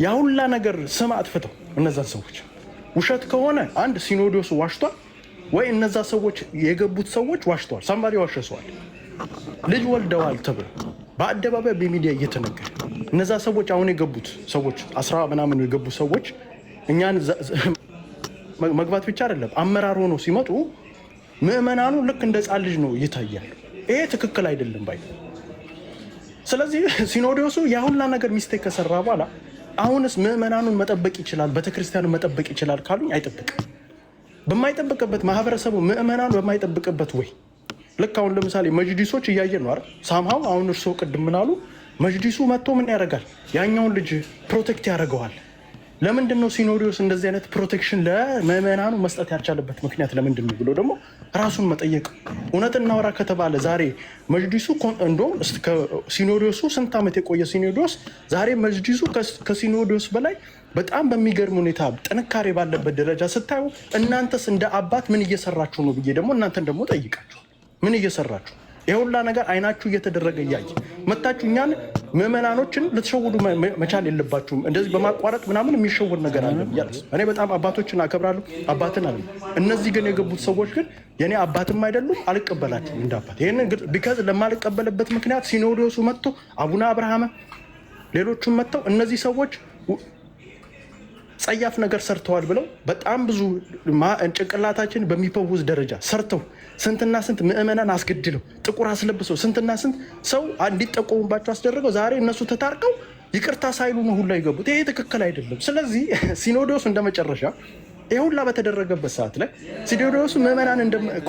ያሁላ ነገር ስም አጥፍተው እነዛን ሰዎች ውሸት ከሆነ አንድ ሲኖዶሱ ዋሽቷል ወይ እነዛ ሰዎች የገቡት ሰዎች ዋሽተዋል። ሳምባሪ ዋሸሰዋል ልጅ ወልደዋል ተብሎ በአደባባይ በሚዲያ እየተነገረ እነዛ ሰዎች አሁን የገቡት ሰዎች 10 ምናምን የገቡ ሰዎች እኛን መግባት ብቻ አይደለም አመራር ሆኖ ሲመጡ ምዕመናኑ ልክ እንደ ሕፃን ልጅ ነው ይታያል። ይሄ ትክክል አይደለም ባይ። ስለዚህ ሲኖዶሱ ያሁላ ነገር ሚስቴክ ከሰራ በኋላ አሁንስ ምዕመናኑን መጠበቅ ይችላል ቤተክርስቲያኑ መጠበቅ ይችላል ካሉኝ አይጠብቅም። በማይጠብቅበት ማህበረሰቡ ምዕመናኑ በማይጠብቅበት ወይ ልክ አሁን ለምሳሌ መጅሊሶች እያየን ነው አይደል? ሳምሃው አሁን እርሶ ቅድም ምናሉ መጅሊሱ መጥቶ ምን ያደርጋል? ያኛውን ልጅ ፕሮቴክት ያደርገዋል። ለምንድን ነው ሲኖዶስ እንደዚህ አይነት ፕሮቴክሽን ለምዕመናኑ መስጠት ያልቻለበት ምክንያት ለምንድን ነው ብሎ ደግሞ ራሱን መጠየቅ። እውነት እናወራ ከተባለ ዛሬ መጅሊሱ እንደውም ሲኖዶሱ ስንት ዓመት የቆየ ሲኖዶስ ዛሬ መጅሊሱ ከሲኖዶስ በላይ በጣም በሚገርም ሁኔታ ጥንካሬ ባለበት ደረጃ ስታዩ እናንተስ እንደ አባት ምን እየሰራችሁ ነው ብዬ ደግሞ እናንተን ደግሞ ጠይቃችሁ ምን እየሰራችሁ ይሁላ ነገር አይናችሁ እየተደረገ እያየ መጣችሁ እኛን ምዕመናኖችን ልትሸውዱ መቻል የለባችሁም። እንደዚህ በማቋረጥ ምናምን የሚሸውድ ነገር አለ ያለስ እኔ በጣም አባቶችን አከብራለሁ አባትን አለ። እነዚህ ግን የገቡት ሰዎች ግን የኔ አባትም አይደሉም አልቀበላችሁም እንዳባት። ይሄንን ቢካዝ ለማልቀበልበት ምክንያት ሲኖዶሱ መጥቶ አቡነ አብርሃም ሌሎቹም መጥተው እነዚህ ሰዎች ጸያፍ ነገር ሰርተዋል ብለው በጣም ብዙ ጭንቅላታችን በሚፈውስ ደረጃ ሰርተው ስንትና ስንት ምዕመናን አስገድለው ጥቁር አስለብሰው ስንትና ስንት ሰው እንዲጠቆሙባቸው አስደረገው። ዛሬ እነሱ ተታርቀው ይቅርታ ሳይሉ ነው ሁላ ይገቡት። ይሄ ትክክል አይደለም። ስለዚህ ሲኖዶስ እንደመጨረሻ ይሄ ሁላ በተደረገበት ሰዓት ላይ ሲኖዶሱ ምዕመናን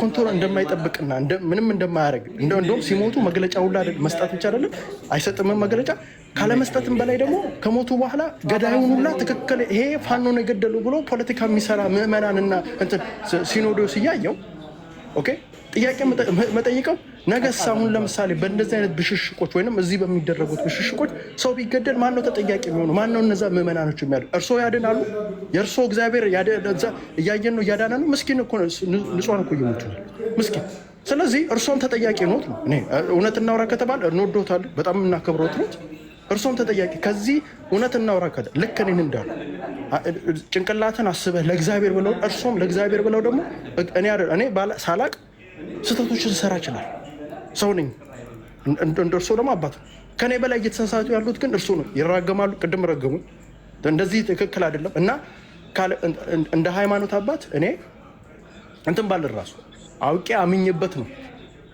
ኮንትሮል እንደማይጠብቅና ምንም እንደማያደርግ እንደውም ሲሞቱ መግለጫ ሁላ መስጠት ብቻ አይደለም አይሰጥም መግለጫ ካለመስጠትም በላይ ደግሞ ከሞቱ በኋላ ገዳዩን ሁላ ትክክል ይሄ ፋኖ ነው የገደሉ ብሎ ፖለቲካ የሚሰራ ምዕመናንና ሲኖዶስ እያየው ኦኬ ጥያቄ መጠይቀው ነገስ አሁን ለምሳሌ በእንደዚህ አይነት ብሽሽቆች ወይንም እዚህ በሚደረጉት ብሽሽቆች ሰው ቢገደል ማን ነው ተጠያቂ የሚሆነው? ማን ነው እነዛ ምዕመናኖች የሚያዱ? እርስዎ ያድናሉ? የእርስዎ እግዚአብሔር እያየን ነው እያዳነ ነው? ምስኪን እኮ ንጹሃን እኮ እየሞቱ ነው ምስኪን። ስለዚህ እርስዎም ተጠያቂ ኖት ነው። እኔ እውነት እናውራ ከተባለ እንወዶታለን፣ በጣም የምናከብረውት ኖት። እርስዎም ተጠያቂ ከዚህ እውነት እናውራ ልክ እኔን እንዳሉ ጭንቅላትን አስበህ ለእግዚአብሔር ብለው እርስዎም ለእግዚአብሔር ብለው ደግሞ እኔ ሳላቅ ስህተቶችን ልሰራ ይችላል። ሰው ነኝ። እንደ እርስዎ ደግሞ አባት ከኔ በላይ እየተሳሳቱ ያሉት ግን እርስዎ ነው። ይራገማሉ። ቅድም ረገሙ። እንደዚህ ትክክል አይደለም እና እንደ ሃይማኖት አባት እኔ እንትን ባል ራሱ አውቄ አምኜበት ነው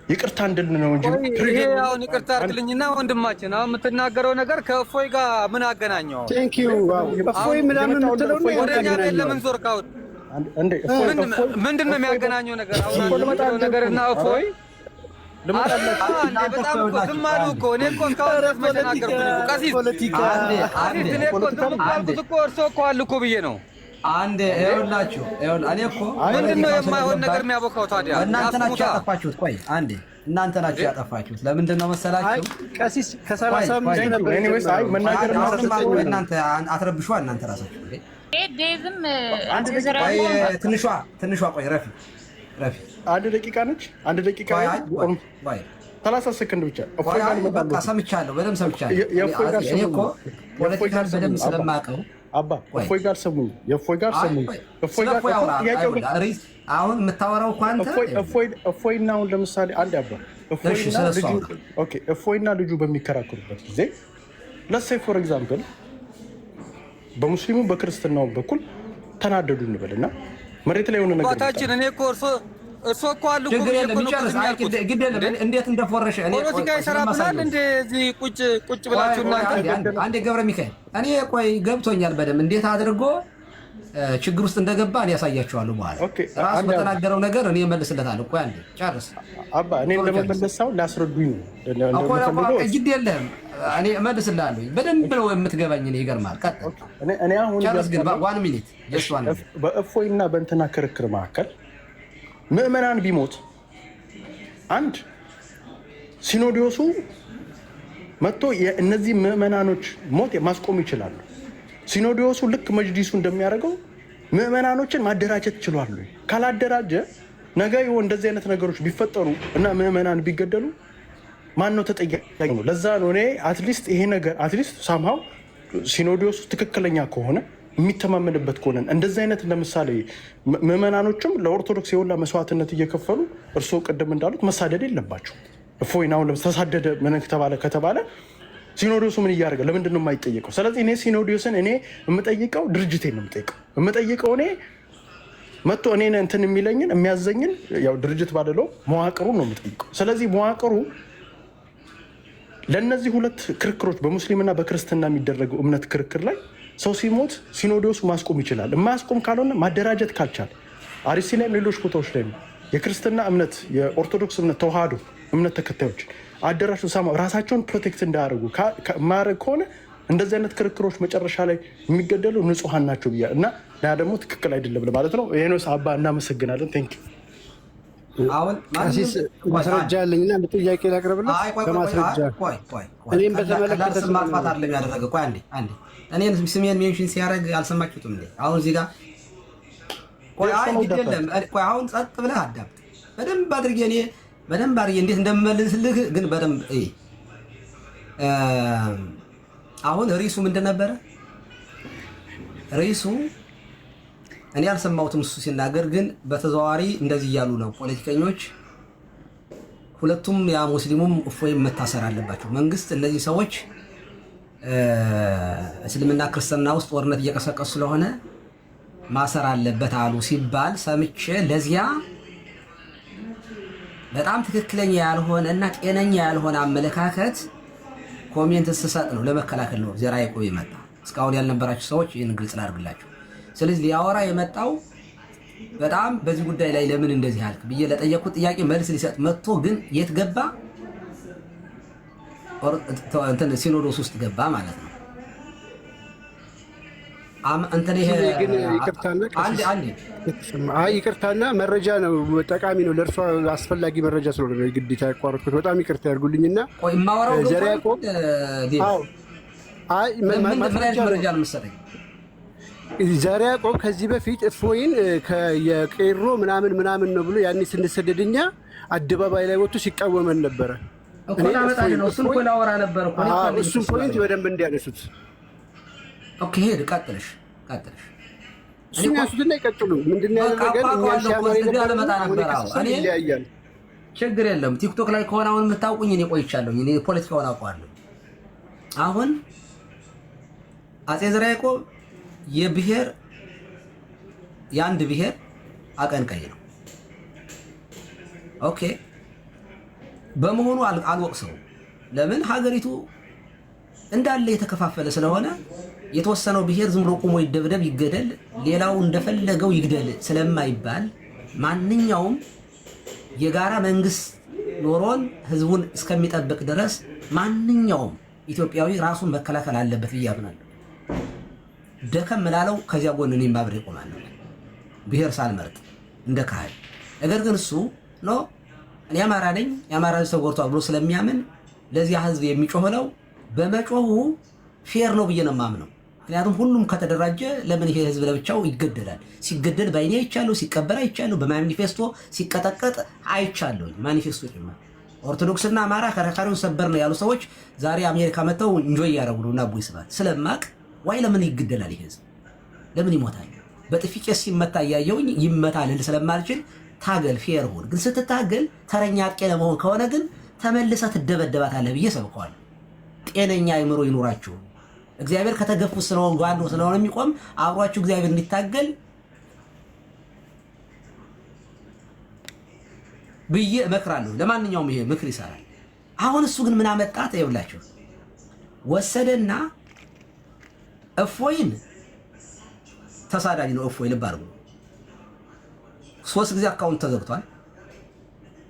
ይቅርታ እንድል ነው እንጂ ይሄ አሁን ይቅርታ አድርግልኝና ወንድማችን አሁን የምትናገረው ነገር ከእፎይ ጋር ምን አገናኘው? ቴንክ ዩ እፎይ ምናምን የምትለው ወደኛ ቤት ለምን ዞርካው? ምንድን ነው የሚያገናኘው ነገር? አሁን ነገርና እፎይ በጣም እኮ ዝም አሉ እኮ። እኔ እኮ እስካሁን ድረስ መተናገርኩኝ እኮ ቀሲስ እኔ እኮ ዝም ካልኩት እኮ እርስዎ እኮ አሉ እኮ ብዬ ነው። አንድ ይኸውላችሁ እኔ እኮ ምንድን ነው የማይሆን ነገር የሚያቦካው ታዲያ? እናንተ ናችሁ ያጠፋችሁት። ቆይ አንዴ እናንተ ናችሁ ያጠፋችሁት። ለምንድን ነው መሰላችሁ? ቀሲስ ከ35 ነበር መናገር እናንተ አትረብሹ። እናንተ ራሳችሁ ዴዝም ትንሿ ቆይ ረፊ አንድ ደቂቃ ነች። አንድ ደቂቃ 30 ሰከንድ ብቻ። ሰምቻለሁ፣ በደምብ ሰምቻለሁ። እኔ እኮ ፖለቲካን በደምብ ስለማውቀው አባ እፎይ ጋር ሰሙኝ። የእፎይ ጋር ሰሙኝ። እፎይ ጋር አሁን የምታወራው እኮ አንተ እፎይና አሁን ለምሳሌ አንድ አባ እፎይና ልጁ በሚከራከሩበት ጊዜ ለሴ ፎር ኤግዛምፕል በሙስሊሙ በክርስትናው በኩል ተናደዱ እንበልና መሬት ላይ የሆነ ነገር ባታችን እኔ እኮ እርሶ እኮ አሉ እኮ ግድ የለም እንዴት እንደፎረሸ እኔ ፖለቲካ ይሰራብናል እንደዚህ ቁጭ ብላችሁ እናንተ አንዴ ገብረ ሚካኤል እኔ ቆይ ገብቶኛል በደምብ እንዴት አድርጎ ችግር ውስጥ እንደገባ እኔ ያሳያቸዋለሁ በኋላ ራሱ በተናገረው ነገር እኔ እመልስለታለሁ። ቆይ አንዴ ጨርስ አባ። እኔ ለመመለሳው ላስረዱኝ ነው። ግድ የለም እኔ እመልስልሃለሁ። በደንብ ነው የምትገባኝ። እኔ ይገርማል። ቀጥል። እኔ አሁን ጨርስ ግን 1 ሚኒት ጀስት 1 ሚኒት። በእፎይና በእንትና ክርክር መካከል ምዕመናን ቢሞት አንድ ሲኖዶሱ መጥቶ የእነዚህ ምዕመናኖች ሞት ማስቆም ይችላሉ። ሲኖዶሱ ልክ መጅሊሱ እንደሚያደርገው ምዕመናኖችን ማደራጀት ይችላሉ። ካላደራጀ ነገ እንደዚህ አይነት ነገሮች ቢፈጠሩ እና ምዕመናን ቢገደሉ ማን ነው ተጠያቂ ነው? ለዛ ነው እኔ አትሊስት ይሄ ነገር አትሊስት ሳምሃው ሲኖዶሱ ትክክለኛ ከሆነ የሚተማመንበት ከሆነ እንደዚህ አይነት ለምሳሌ ምዕመናኖችም ለኦርቶዶክስ የወላ መስዋዕትነት እየከፈሉ እርስዎ ቅድም እንዳሉት መሳደድ የለባቸው። እፎይና አሁን ተሳደደ ምን ከተባለ ሲኖዶሱ ምን እያደረገ ለምንድን ነው የማይጠየቀው? ስለዚህ እኔ ሲኖዶስን እኔ የምጠይቀው ድርጅቴን ነው የምጠይቀው እኔ መጥቶ እኔ እንትን የሚለኝን የሚያዘኝን ያው ድርጅት ባደለው መዋቅሩ ነው የምጠይቀው። ስለዚህ መዋቅሩ ለእነዚህ ሁለት ክርክሮች በሙስሊምና በክርስትና የሚደረገው እምነት ክርክር ላይ ሰው ሲሞት ሲኖዶሱ ማስቆም ይችላል። የማያስቆም ካልሆነ ማደራጀት ካልቻል አርሲ ላይም ሌሎች ቦታዎች ላይ የክርስትና እምነት የኦርቶዶክስ እምነት ተዋህዶ እምነት ተከታዮች አደራሹ ራሳቸውን ፕሮቴክት እንዳያደርጉ ማድረግ ከሆነ እንደዚህ አይነት ክርክሮች መጨረሻ ላይ የሚገደሉ ንጹሐን ናቸው ብያ እና ያ ደግሞ ትክክል አይደለም ማለት ነው። ይሄ ነው አባ። እናመሰግናለን። ቴንክ ዩ። አሁን ማስረጃ አለኝና ጥያቄ ላቅርብልህ። በማስረጃ እኔም በተመለከተ ማጥፋት አይደለም ያደረገ። ቆይ አንዴ እኔን ስሜን ሜንሽን ሲያደርግ አልሰማችሁትም እንዴ? አሁን እዚህ ጋር ቆይ ግድ የለም። ቆይ አሁን ጸጥ ብለህ አዳምጥ በደንብ አድርጌ እኔ በደንብ አድርጌ እንዴት እንደምመልስልህ ግን በደንብ አሁን ርዕሱ ምንድን ነበረ? ርዕሱ እኔ አልሰማሁትም እሱ ሲናገር፣ ግን በተዘዋዋሪ እንደዚህ እያሉ ነው ፖለቲከኞች ሁለቱም ያ ሙስሊሙም እፎይም መታሰር አለባቸው። መንግስት እነዚህ ሰዎች እስልምና ክርስትና ውስጥ ጦርነት እየቀሰቀሱ ስለሆነ ማሰር አለበት አሉ ሲባል ሰምቼ ለዚያ በጣም ትክክለኛ ያልሆነ እና ጤነኛ ያልሆነ አመለካከት ኮሜንት ስሰጥ ነው ለመከላከል ነው ዘራ ያዕቆብ የመጣ እስካሁን ያልነበራችሁ ሰዎች ይህን ግልጽ ላድርግላችሁ። ስለዚህ ሊያወራ የመጣው በጣም በዚህ ጉዳይ ላይ ለምን እንደዚህ አልክ ብዬ ለጠየቁት ጥያቄ መልስ ሊሰጥ መጥቶ ግን የት ገባ? እንትን ሲኖዶስ ውስጥ ገባ ማለት ነው። ይቅርታና መረጃ ነው ጠቃሚ ነው ለእርሷ አስፈላጊ መረጃ ስለሆነ ግዴታ ያቋረጥኩት። በጣም ይቅርታ ያድርጉልኝና ዘርዓ ያዕቆብ መረጃ ነው መሰለኝ። ዘርዓ ያዕቆብ ከዚህ በፊት እፎይን የቄሮ ምናምን ነው ብሎ ያኔ ስንሰደድ እኛ አደባባይ ላይ ወጥቶ ሲቃወመን ነበረ። እሱን ላወራ ነበር እኮ እሱን ፖይንት በደንብ እንዲያነሱት። ኦኬ ሄድ ቀጥልሽ እሱን ያሱትና ይቀጥሉ። ምንድነው ያደረገን? እኛ ሲያማሪ ነበር ይለያያል። ችግር የለም። ቲክቶክ ላይ ከሆነ አሁን የምታውቁኝ እኔ ቆይቻለሁ። እኔ ፖለቲካውን አውቀዋለሁ። አሁን አፄ ዘርዓ ያዕቆብ የአንድ ብሔር አቀንቃኝ ነው። ኦኬ በመሆኑ አልወቅሰው። ለምን ሀገሪቱ እንዳለ የተከፋፈለ ስለሆነ የተወሰነው ብሔር ዝም ብሎ ቆሞ ይደብደብ ይገደል፣ ሌላው እንደፈለገው ይግደል ስለማይባል ማንኛውም የጋራ መንግስት ኖሮን ህዝቡን እስከሚጠብቅ ድረስ ማንኛውም ኢትዮጵያዊ ራሱን መከላከል አለበት ብዬ አምናለሁ። ደከም ላለው ከዚያ ጎን እኔም አብሬ እቆማለሁ፣ ብሔር ሳልመርጥ እንደ ካህል። ነገር ግን እሱ ነው እኔ አማራ ነኝ የአማራ ህዝብ ተጎድቷል ብሎ ስለሚያምን ለዚያ ህዝብ የሚጮህ ነው። በመጮሁ ፌር ነው ብዬ ነው የማምነው። ምክንያቱም ሁሉም ከተደራጀ ለምን ይሄ ህዝብ ለብቻው ይገደላል? ሲገደል በአይኔ አይቻለሁ፣ ሲቀበል አይቻለሁ፣ በማኒፌስቶ ሲቀጠቀጥ አይቻለሁ፣ ማኒፌስቶ ጭምር። ኦርቶዶክስና አማራ ከረካሪውን ሰበር ነው ያሉ ሰዎች ዛሬ አሜሪካ መጥተው እንጆይ ያደረጉ ነው እና አቦይ ስብሐት ስለማቅ ዋይ ለምን ይገደላል? ይሄ ህዝብ ለምን ይሞታል? በጥፊ ቄስ ሲመታ እያየሁኝ ይመታል ስለማልችል ታገል፣ ፌር ሁን። ግን ስትታገል ተረኛ አጥቄ ለመሆን ከሆነ ግን ተመልሰህ ትደበደባታለህ ብዬ ሰብከዋለሁ። ጤነኛ አይምሮ ይኑራችሁ። እግዚአብሔር ከተገፉ ስለሆነ የሚቆም አብሯችሁ እግዚአብሔር እንዲታገል ብዬ እመክራለሁ። ለማንኛውም ይሄ ምክር ይሰራል። አሁን እሱ ግን ምን አመጣት? ይኸውላችሁ ወሰደና እፎይን ተሳዳጅ ነው። እፎይ ልብ አድርጉ። 3 ጊዜ አካውንት ተዘግቷል።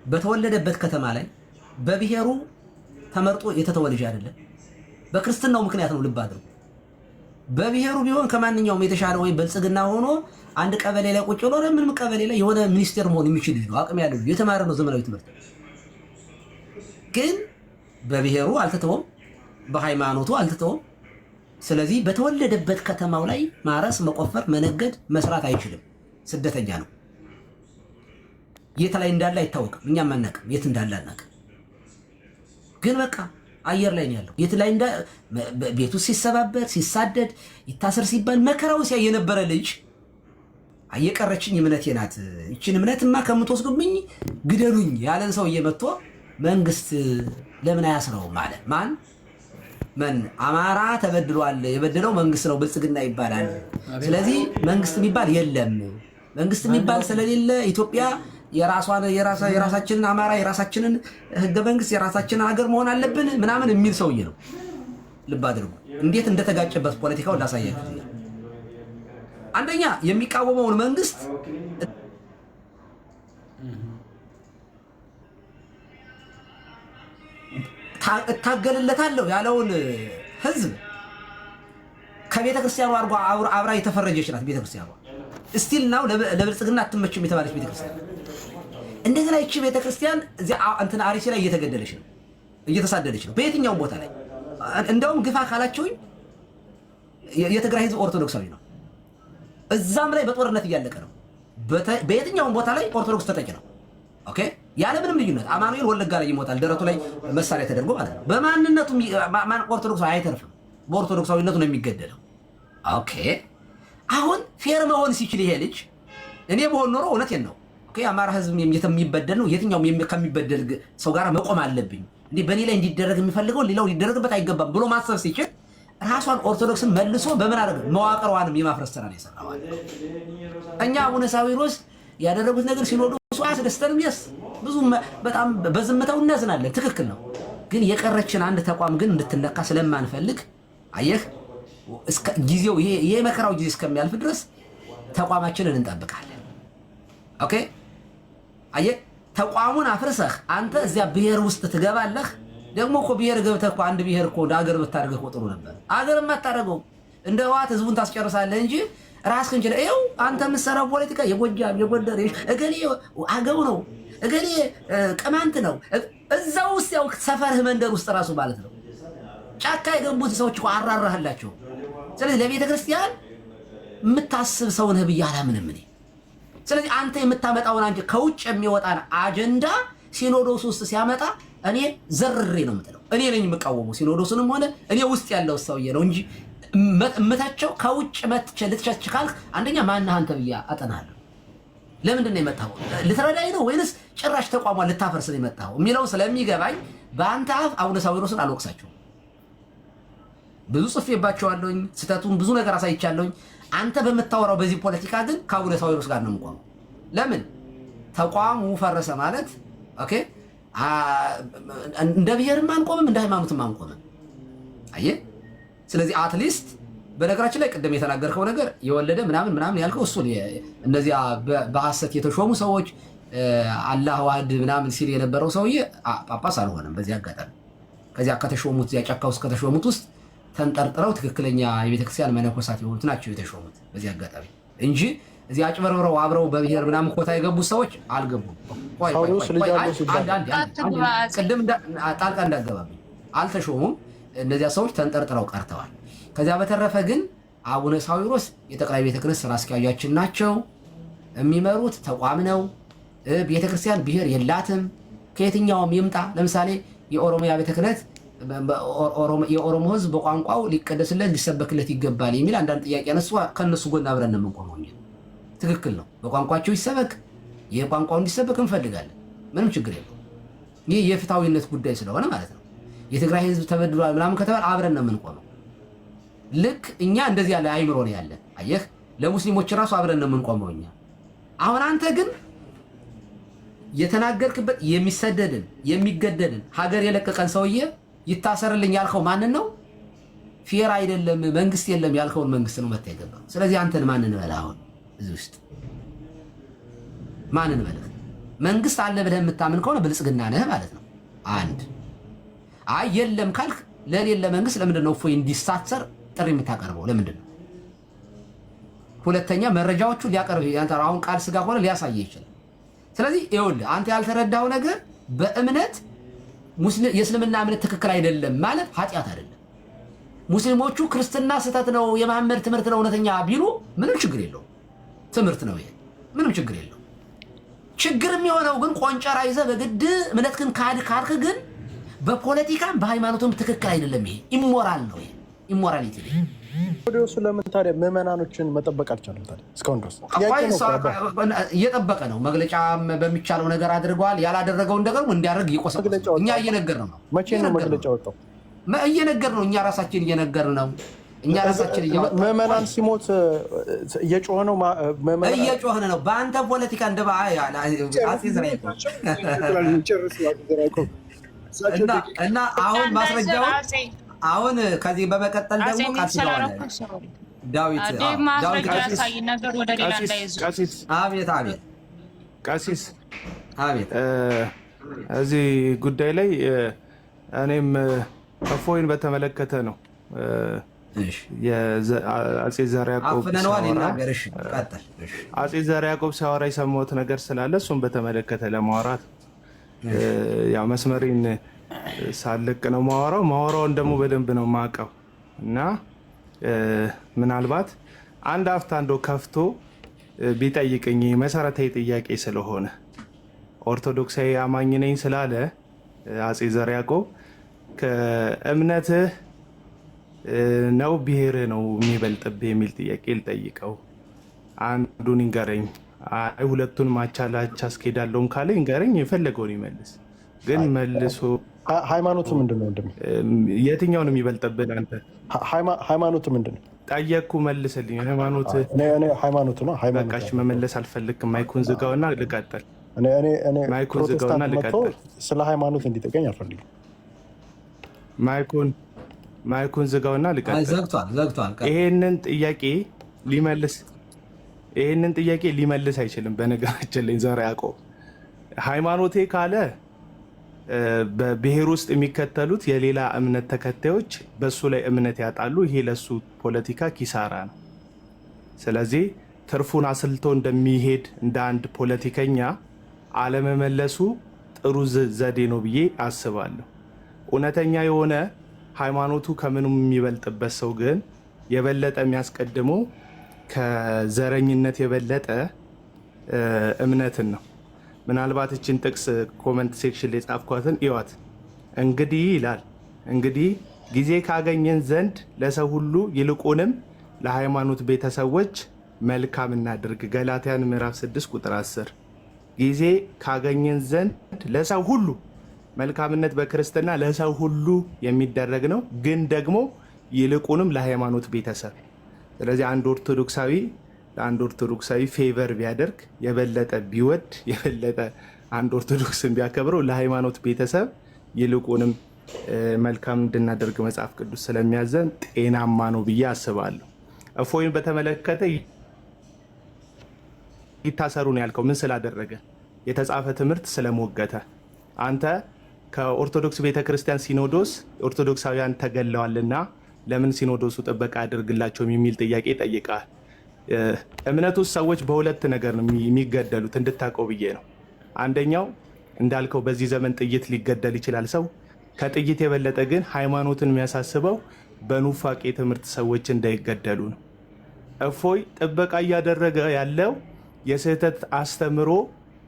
በተወለደበት ከተማ ላይ በብሔሩ ተመርጦ የተተወ ልጅ አይደለም። በክርስትናው ምክንያት ነው። ልብ አድርጉ። በብሔሩ ቢሆን ከማንኛውም የተሻለ ወይ ብልጽግና ሆኖ አንድ ቀበሌ ላይ ቁጭ ብሎ ምንም ቀበሌ ላይ የሆነ ሚኒስቴር መሆን የሚችል ልጅ ነው። አቅም ያለው ልጅ የተማረ ነው። ዘመናዊ ትምህርት ግን በብሔሩ አልተተወም፣ በሃይማኖቱ አልተተወም። ስለዚህ በተወለደበት ከተማው ላይ ማረስ፣ መቆፈር፣ መነገድ፣ መስራት አይችልም። ስደተኛ ነው። የት ላይ እንዳለ አይታወቅም። እኛም አናውቅም፣ የት እንዳለ አናውቅም። ግን በቃ አየር ላይ ነው ያለው። የት ላይ ቤቱ ሲሰባበር፣ ሲሳደድ፣ ይታሰር ሲባል መከራው ሲያይ የነበረ ልጅ አየቀረችኝ እምነቴ ናት፣ ይችን እምነትማ ከምትወስዱብኝ ግደሉኝ ያለን ሰውዬ መጥቶ መንግስት ለምን አያስረውም አለ። ማን አማራ ተበድሏል፣ የበደለው መንግስት ነው፣ ብልጽግና ይባላል። ስለዚህ መንግስት የሚባል የለም። መንግስት የሚባል ስለሌለ ኢትዮጵያ የራሳችንን አማራ የራሳችንን ህገ መንግስት የራሳችንን ሀገር መሆን አለብን ምናምን የሚል ሰውዬ ነው። ልብ አድርጉ እንዴት እንደተጋጨበት ፖለቲካው ላሳያችሁ። አንደኛ የሚቃወመውን መንግስት እታገልለታለሁ ያለውን ህዝብ ከቤተ ክርስቲያኑ አብራ የተፈረጀች ናት። ቤተ ክርስቲያኑ እስቲል ነው ለብልጽግና አትመችም የተባለች ቤተ ክርስቲያን። እንደዚህ ላይ እቺ ቤተ ክርስቲያን እዚያ እንትን አርሲ ላይ እየተገደለች ነው፣ እየተሳደደች ነው በየትኛውም ቦታ ላይ። እንደውም ግፋ ካላችሁኝ የትግራይ ህዝብ ኦርቶዶክሳዊ ነው። እዛም ላይ በጦርነት እያለቀ ነው። በየትኛውም ቦታ ላይ ኦርቶዶክስ ተጠቂ ነው። ኦኬ ያለ ምንም ልዩነት አማኑኤል ወለጋ ላይ ይሞታል፣ ደረቱ ላይ መሳሪያ ተደርጎ ማለት ነው። በማንነቱ ኦርቶዶክስ አይተርፍም፣ በኦርቶዶክሳዊነቱ ነው የሚገደለው። ኦኬ አሁን ፌር መሆን ሲችል ይሄ ልጅ እኔ በሆን ኖሮ እውነቴን ነው አማራ ህዝብ የሚበደል ነው፣ የትኛውም ከሚበደል ሰው ጋር መቆም አለብኝ እንዴ በእኔ ላይ እንዲደረግ የሚፈልገው ሌላው ሊደረግበት አይገባም ብሎ ማሰብ ሲችል ራሷን ኦርቶዶክስን መልሶ በምን አደረገ? መዋቅሯንም የማፍረስ ስራ ነው የሰራው። እኛ አቡነ ሳዊሮስ ያደረጉት ነገር ሲኖዶሱ አያስደስተንም። የስ ብዙ በጣም በዝምታው እናዝናለን። ትክክል ነው። ግን የቀረችን አንድ ተቋም ግን እንድትነካ ስለማንፈልግ አየህ ጊዜው ይሄ መከራው ጊዜ እስከሚያልፍ ድረስ ተቋማችንን እንጠብቃለን። ኦኬ አየህ ተቋሙን አፍርሰህ አንተ እዚያ ብሔር ውስጥ ትገባለህ። ደግሞ እኮ ብሔር ገብተህ እኮ አንድ ብሔር እኮ አገር ብታደርገው ጥሩ ነበር። አገር የማታደርገው እንደ ህወሓት ህዝቡን ታስጨርሳለህ እንጂ ራስህን ችለህ ይኸው አንተ የምትሰራው ፖለቲካ የጎጃም የጎንደር እገሌ አገው ነው እገሌ ቅማንት ነው እዛው ውስጥ ያው ሰፈርህ መንደር ውስጥ ራሱ ማለት ነው ጫካ የገቡት ሰዎች እኮ አራራህላቸው። ስለዚህ ለቤተ ክርስቲያን የምታስብ ሰው ነህ ብዬ አላምንም እኔ። ስለዚህ አንተ የምታመጣውን አንተ ከውጭ የሚወጣን አጀንዳ ሲኖዶስ ውስጥ ሲያመጣ እኔ ዘርሬ ነው የምትለው። እኔ ነኝ የምቃወመው ሲኖዶስንም ሆነ እኔ ውስጥ ያለው ሰውዬ ነው እንጂ እምታቸው ከውጭ መጥቼ ልትቸች ካልክ አንደኛ ማነህ አንተ ብዬ አጠናለሁ። ለምንድን ነው የመጣው? ልትረዳኝ ነው ወይንስ ጭራሽ ተቋሟን ልታፈርስ ነው የመጣው የሚለው ስለሚገባኝ በአንተ አፍ አቡነ ሳዊሮስን አልወቅሳቸውም። ብዙ ጽፌባቸዋለሁኝ፣ ስህተቱን ብዙ ነገር አሳይቻለሁኝ። አንተ በምታወራው በዚህ ፖለቲካ ግን ከአቡነ ሳዊሮስ ጋር ነው የምቆመው። ለምን ተቋሙ ፈረሰ ማለት ኦኬ እንደ ብሔርም አንቆምም እንደ ሃይማኖትም አንቆምም። አየህ ስለዚህ አትሊስት በነገራችን ላይ ቅድም የተናገርከው ነገር የወለደ ምናምን ያልከው እሱን እነዚያ በሐሰት የተሾሙ ሰዎች አላህ ዋህድ ምናምን ሲል የነበረው ሰውዬ ጳጳስ አልሆነም። በዚህ አጋጣሚ ከዚያ ከተሾሙት ያ ጫካ ውስጥ ከተሾሙት ውስጥ ተንጠርጥረው ትክክለኛ የቤተክርስቲያን መነኮሳት የሆኑት ናቸው የተሾሙት በዚህ አጋጣሚ እንጂ እዚህ አጭበርብረው አብረው በብሔር ምናምን ኮታ የገቡት ሰዎች አልገቡም። ቅድም ጣልቃ እንዳገባብኝ አልተሾሙም። እነዚያ ሰዎች ተንጠርጥረው ቀርተዋል። ከዚያ በተረፈ ግን አቡነ ሳዊሮስ የጠቅላይ ቤተ ክህነት ስራ አስኪያጃችን ናቸው። የሚመሩት ተቋም ነው። ቤተክርስቲያን ብሔር የላትም። ከየትኛውም ይምጣ ለምሳሌ የኦሮሚያ ቤተ ክህነት የኦሮሞ ህዝብ በቋንቋው ሊቀደስለት ሊሰበክለት ይገባል የሚል አንዳንድ ጥያቄ ያነሱ ከነሱ ጎን አብረን ነው የምንቆመው። ትክክል ነው። በቋንቋቸው ይሰበክ፣ የቋንቋው እንዲሰበክ እንፈልጋለን። ምንም ችግር የለው። ይህ የፍትሃዊነት ጉዳይ ስለሆነ ማለት ነው። የትግራይ ህዝብ ተበድሏል ምናምን ከተባለ አብረን ነው የምንቆመው። ልክ እኛ እንደዚህ ያለ አይምሮ ነው ያለን። አየህ ለሙስሊሞች ራሱ አብረን ነው የምንቆመው እኛ። አሁን አንተ ግን የተናገርክበት የሚሰደድን የሚገደድን ሀገር የለቀቀን ሰውዬ ይታሰርልኝ ያልከው ማንን ነው? ፌር አይደለም መንግስት የለም ያልከውን መንግስት ነው መታ የገባው። ስለዚህ አንተን ማንን በላ አሁን እዚህ ውስጥ ማንን በላ? መንግስት አለ ብለህ የምታምን ከሆነ ብልጽግና ነህ ማለት ነው። አንድ አይ የለም ካልክ ለሌለ መንግስት ለምንድን ነው እፎይ እንዲሳተር ጥሪ የምታቀርበው? ለምንድን ነው? ሁለተኛ መረጃዎቹ ሊያቀርብ ያንተ አሁን ቃል ስጋ ሆነ ሊያሳየህ ይችላል። ስለዚህ ይኸውልህ አንተ ያልተረዳው ነገር በእምነት ሙስሊም የእስልምና እምነት ትክክል አይደለም ማለት ኃጢአት አይደለም። ሙስሊሞቹ ክርስትና ስህተት ነው የመሐመድ ትምህርት ነው እውነተኛ ቢሉ ምንም ችግር የለውም። ትምህርት ነው ይሄ፣ ምንም ችግር የለውም። ችግር የሚሆነው ግን ቆንጨራ ይዘህ በግድ እምነትህን ካልክ ግን በፖለቲካም በሃይማኖትም ትክክል አይደለም። ይሄ ኢሞራል ነው። ይሄ ኢሞራሊቲ ነው። ወዲያው ስለምን ታዲያ ምዕመናኖችን መጠበቅ አልቻለም? ታዲያ እስካሁን ድረስ እየጠበቀ ነው። መግለጫ በሚቻለው ነገር አድርገዋል። ያላደረገውን ነገር እንዲያደርግ እየቆሰቆሰ እኛ እየነገርን ነው። መቼ ነው መግለጫ ወጣው? እየነገርን ነው። እኛ ራሳችን እየነገርን ነው። እኛ ራሳችን ምዕመናን ሲሞት እየጮኸ ነው። እየጮኸን ነው። በአንተ ፖለቲካ እንደ እና አሁን ማስረጃው አሁን ከዚህ በመቀጠል ደግሞ ቃል ስለሆነ ዳዊት ቀሲስ አቤት እዚህ ጉዳይ ላይ እኔም እፎይን በተመለከተ ነው አፄ ዘርዓ ያዕቆብ ሲያወራ የሰማሁት ነገር ስላለ እሱን በተመለከተ ለማውራት ያው መስመሬን ሳልቅ ነው ማወራውን ደግሞ በደንብ ነው የማውቀው እና ምናልባት አንድ አፍታ እንደው ከፍቶ ቢጠይቅኝ መሰረታዊ ጥያቄ ስለሆነ ኦርቶዶክሳዊ አማኝ ነኝ ስላለ አፄ ዘርዓ ያዕቆብ ከእምነትህ ነው ብሔር ነው የሚበልጥብህ የሚል ጥያቄ ልጠይቀው። አንዱን ይንገረኝ። ሁለቱን ማቻላቻ አስኬዳለሁም ካለ ይንገረኝ፣ የፈለገውን ይመልስ። ግን መልሶ ሃይማኖት ምንድን ነው? የትኛው ነው የሚበልጥብህ አንተ? ሃይማኖት ምንድን ነው? ጠየቅኩ፣ መልስልኝ። ሃይማኖት ነው። በቃሽ፣ መመለስ አልፈልግም። ማይኩን ዝጋውና ልቀጥል። ማይኩን ዝጋውና ልቀጥል። ስለ ሃይማኖት እንዲጠቀኝ አልፈልግም። ማይኩን ዝጋውና ልቀጥል። ዘግቷል። ይሄንን ጥያቄ ሊመልስ አይችልም። በነገራችን ላይ ዘር ያዕቆብ ሃይማኖቴ ካለ በብሔር ውስጥ የሚከተሉት የሌላ እምነት ተከታዮች በሱ ላይ እምነት ያጣሉ። ይሄ ለሱ ፖለቲካ ኪሳራ ነው። ስለዚህ ትርፉን አስልቶ እንደሚሄድ እንደ አንድ ፖለቲከኛ አለመመለሱ ጥሩ ዘዴ ነው ብዬ አስባለሁ። እውነተኛ የሆነ ሃይማኖቱ ከምንም የሚበልጥበት ሰው ግን የበለጠ የሚያስቀድመው ከዘረኝነት የበለጠ እምነትን ነው። ምናልባት እችን ጥቅስ ኮመንት ሴክሽን ላይ ጻፍኳትን ይዋት። እንግዲህ ይላል እንግዲህ ጊዜ ካገኘን ዘንድ ለሰው ሁሉ ይልቁንም ለሃይማኖት ቤተሰቦች መልካም እናድርግ። ገላትያን ምዕራፍ 6 ቁጥር 10 ጊዜ ካገኘን ዘንድ ለሰው ሁሉ መልካምነት በክርስትና ለሰው ሁሉ የሚደረግ ነው፣ ግን ደግሞ ይልቁንም ለሃይማኖት ቤተሰብ። ስለዚህ አንድ ኦርቶዶክሳዊ ለአንድ ኦርቶዶክሳዊ ፌቨር ቢያደርግ የበለጠ ቢወድ የበለጠ አንድ ኦርቶዶክስን ቢያከብረው ለሃይማኖት ቤተሰብ ይልቁንም መልካም እንድናደርግ መጽሐፍ ቅዱስ ስለሚያዘን ጤናማ ነው ብዬ አስባለሁ። እፎይን በተመለከተ ይታሰሩ ነው ያልከው ምን ስላደረገ? የተጻፈ ትምህርት ስለሞገተ። አንተ ከኦርቶዶክስ ቤተክርስቲያን ሲኖዶስ ኦርቶዶክሳውያን ተገለዋልና ለምን ሲኖዶሱ ጥበቃ ያደርግላቸውም የሚል ጥያቄ ጠይቃል። እምነት ውስጥ ሰዎች በሁለት ነገር ነው የሚገደሉት እንድታውቀው ብዬ ነው። አንደኛው እንዳልከው በዚህ ዘመን ጥይት ሊገደል ይችላል ሰው። ከጥይት የበለጠ ግን ሃይማኖትን የሚያሳስበው በኑፋቄ ትምህርት ሰዎች እንዳይገደሉ ነው። እፎይ ጥበቃ እያደረገ ያለው የስህተት አስተምሮ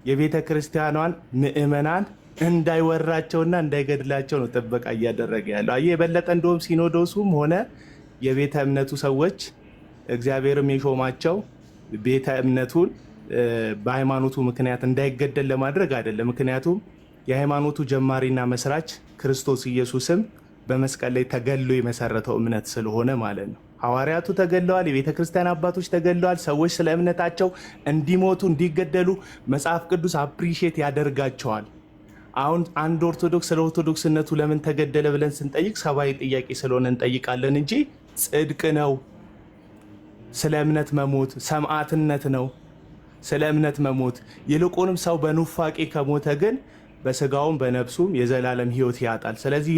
የቤተ ክርስቲያኗን ምእመናን እንዳይወራቸውና እንዳይገድላቸው ነው ጥበቃ እያደረገ ያለው። አየህ የበለጠ እንደውም ሲኖዶሱም ሆነ የቤተ እምነቱ ሰዎች እግዚአብሔርም የሾማቸው ቤተ እምነቱን በሃይማኖቱ ምክንያት እንዳይገደል ለማድረግ አይደለም። ምክንያቱም የሃይማኖቱ ጀማሪና መስራች ክርስቶስ ኢየሱስም በመስቀል ላይ ተገሎ የመሰረተው እምነት ስለሆነ ማለት ነው። ሐዋርያቱ ተገለዋል፣ የቤተ ክርስቲያን አባቶች ተገለዋል። ሰዎች ስለ እምነታቸው እንዲሞቱ እንዲገደሉ መጽሐፍ ቅዱስ አፕሪሼት ያደርጋቸዋል። አሁን አንድ ኦርቶዶክስ ስለ ኦርቶዶክስነቱ ለምን ተገደለ ብለን ስንጠይቅ ሰብአዊ ጥያቄ ስለሆነ እንጠይቃለን እንጂ ጽድቅ ነው። ስለ እምነት መሞት ሰማዕትነት ነው። ስለ እምነት መሞት ይልቁንም ሰው በኑፋቄ ከሞተ ግን በስጋውም በነፍሱም የዘላለም ሕይወት ያጣል። ስለዚህ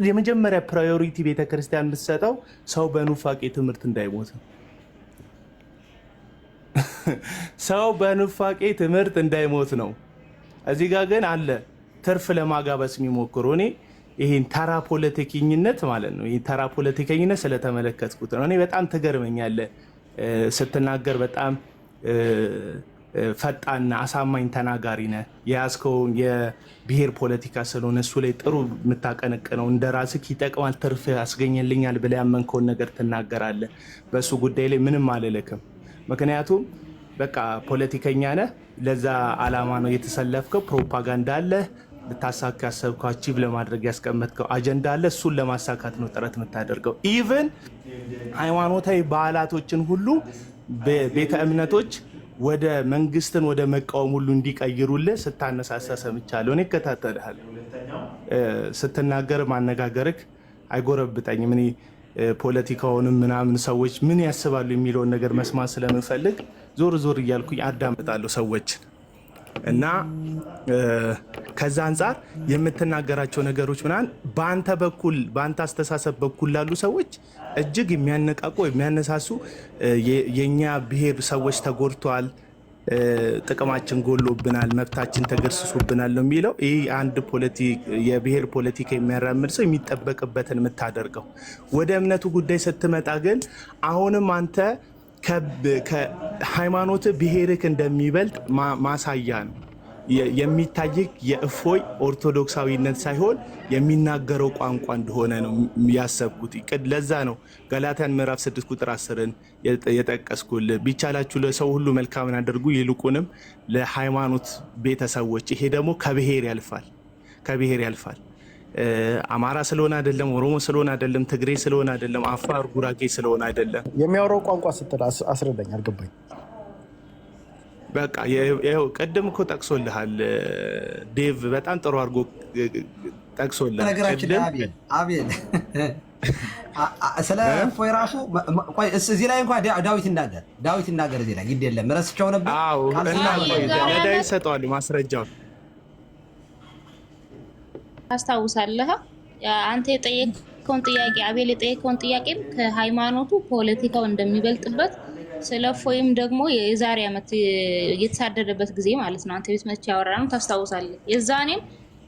የመጀመሪያ ፕራዮሪቲ ቤተክርስቲያን የምትሰጠው ሰው በኑፋቄ ትምህርት እንዳይሞት ነው። ሰው በኑፋቄ ትምህርት እንዳይሞት ነው። እዚህ ጋር ግን አለ ትርፍ ለማጋበስ የሚሞክሩ። እኔ ይህን ተራ ፖለቲከኝነት ማለት ነው። ይህን ተራ ፖለቲከኝነት ስለተመለከትኩት ነው። እኔ በጣም ትገርመኛለህ ስትናገር። በጣም ፈጣንና አሳማኝ ተናጋሪ ነህ። የያዝከውን የብሔር ፖለቲካ ስለሆነ እሱ ላይ ጥሩ የምታቀነቅነው እንደ ራስህ ይጠቅማል፣ ትርፍ ያስገኝልኛል ብለህ ያመንከውን ነገር ትናገራለህ። በእሱ ጉዳይ ላይ ምንም አልልክም። ምክንያቱም በቃ ፖለቲከኛ ነህ። ለዛ ዓላማ ነው የተሰለፍከው። ፕሮፓጋንዳ አለ፣ ልታሳካ ያሰብከው አቺቭ ለማድረግ ያስቀመጥከው አጀንዳ አለ። እሱን ለማሳካት ነው ጥረት የምታደርገው። ኢቭን ሃይማኖታዊ በዓላቶችን ሁሉ ቤተ እምነቶች ወደ መንግስትን ወደ መቃወም ሁሉ እንዲቀይሩልህ ስታነሳሳ ሰምቻለሁ። እኔ እከታተልሃለሁ። ስትናገር ማነጋገርክ አይጎረብጠኝም። እኔ ፖለቲካውንም ምናምን ሰዎች ምን ያስባሉ የሚለውን ነገር መስማት ስለምፈልግ ዞር ዞር እያልኩኝ አዳምጣለሁ ሰዎች እና ከዛ አንጻር የምትናገራቸው ነገሮች ምናምን በአንተ በኩል በአንተ አስተሳሰብ በኩል ላሉ ሰዎች እጅግ የሚያነቃቁ የሚያነሳሱ የኛ ብሔር ሰዎች ተጎድተዋል፣ ጥቅማችን ጎሎብናል፣ መብታችን ተገርስሶብናል ነው የሚለው። ይህ አንድ የብሔር ፖለቲካ የሚያራምድ ሰው የሚጠበቅበትን የምታደርገው። ወደ እምነቱ ጉዳይ ስትመጣ ግን አሁንም አንተ ከሃይማኖት ብሔርክ እንደሚበልጥ ማሳያ ነው የሚታይክ። የእፎይ ኦርቶዶክሳዊነት ሳይሆን የሚናገረው ቋንቋ እንደሆነ ነው ያሰብኩት። ለዛ ነው ገላትያን ምዕራፍ 6 ቁጥር 10ን የጠቀስኩልህ። ቢቻላችሁ ለሰው ሁሉ መልካምን አድርጉ ይልቁንም ለሃይማኖት ቤተሰቦች። ይሄ ደግሞ ከብሔር ያልፋል። አማራ ስለሆነ አይደለም፣ ኦሮሞ ስለሆነ አይደለም፣ ትግሬ ስለሆነ አይደለም፣ አፋር ጉራጌ ስለሆነ አይደለም። የሚያወራው ቋንቋ ስትል አስረዳኝ፣ አልገባኝ። በቃ ይኸው ቅድም እኮ ጠቅሶልሃል ዴቭ በጣም ጥሩ አድርጎ ጠቅሶልሃል። ነገራችን አቤል ስለ እፎይ ራሱ እዚህ ላይ እንኳን ዳዊት ይናገር እዚህ ላይ ግድ የለም ረስቸው ነበር። ለዳዊት ሰጠዋል ማስረጃውን። ታስታውሳለህ አንተ የጠየቀውን ጥያቄ አቤል የጠየቀውን ጥያቄ ከሃይማኖቱ ፖለቲካው እንደሚበልጥበት ስለ እፎይም ደግሞ የዛሬ ዓመት የተሳደደበት ጊዜ ማለት ነው አንተ ቤት መጥቼ ያወራነው ታስታውሳለህ። የዛኔም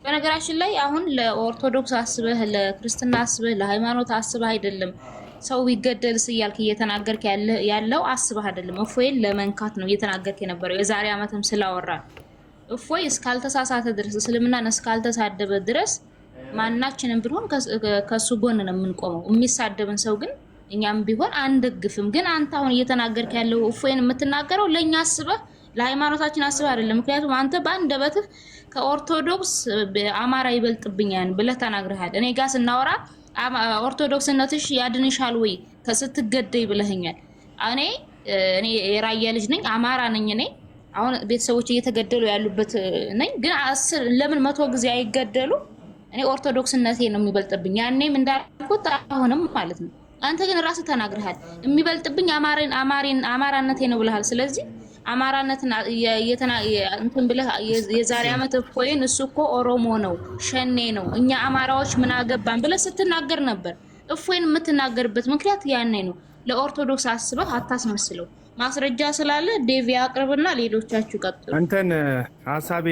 በነገራችን ላይ አሁን ለኦርቶዶክስ አስበህ ለክርስትና አስበህ ለሃይማኖት አስበህ አይደለም ሰው ይገደልስ እያልክ እየተናገርክ ያለው አስበህ አይደለም። እፎይን ለመንካት ነው እየተናገርክ የነበረው የዛሬ ዓመትም ስላወራ እፎይ እስካልተሳሳተ ድረስ እስልምናን እስካልተሳደበ ድረስ ማናችንም ቢሆን ከሱ ጎን ነው የምንቆመው። የሚሳደብን ሰው ግን እኛም ቢሆን አንደግፍም። ግን አንተ አሁን እየተናገርክ ያለው እፎይን የምትናገረው ለኛ አስበህ ለሃይማኖታችን አስበህ አይደለም። ምክንያቱም አንተ በአንደበትህ ከኦርቶዶክስ አማራ ይበልጥብኛል ብለህ ተናግረሃል። እኔ ጋር ስናወራ ኦርቶዶክስነትሽ ያድንሻል ወይ ከስትገደይ ብለህኛል። እኔ የራያ ልጅ ነኝ፣ አማራ ነኝ። እኔ አሁን ቤተሰቦች እየተገደሉ ያሉበት ነኝ። ግን ለምን 100 ጊዜ አይገደሉ? እኔ ኦርቶዶክስነቴ ነው የሚበልጥብኝ። ያኔም እንዳልኩት አሁንም ማለት ነው። አንተ ግን ራስህ ተናግረሃል። የሚበልጥብኝ አማራነቴ ነው ብለሃል። ስለዚህ አማራነትን እንትን ብለህ የዛሬ ዓመት እፎይን እሱ እኮ ኦሮሞ ነው ሸኔ ነው እኛ አማራዎች ምን አገባን ብለህ ስትናገር ነበር። እፎይን የምትናገርበት ምክንያት ያኔ ነው። ለኦርቶዶክስ አስበህ አታስመስለው። ማስረጃ ስላለ ዴቪ አቅርብና ሌሎቻችሁ ቀጥሉ። አንተን ሐሳቤ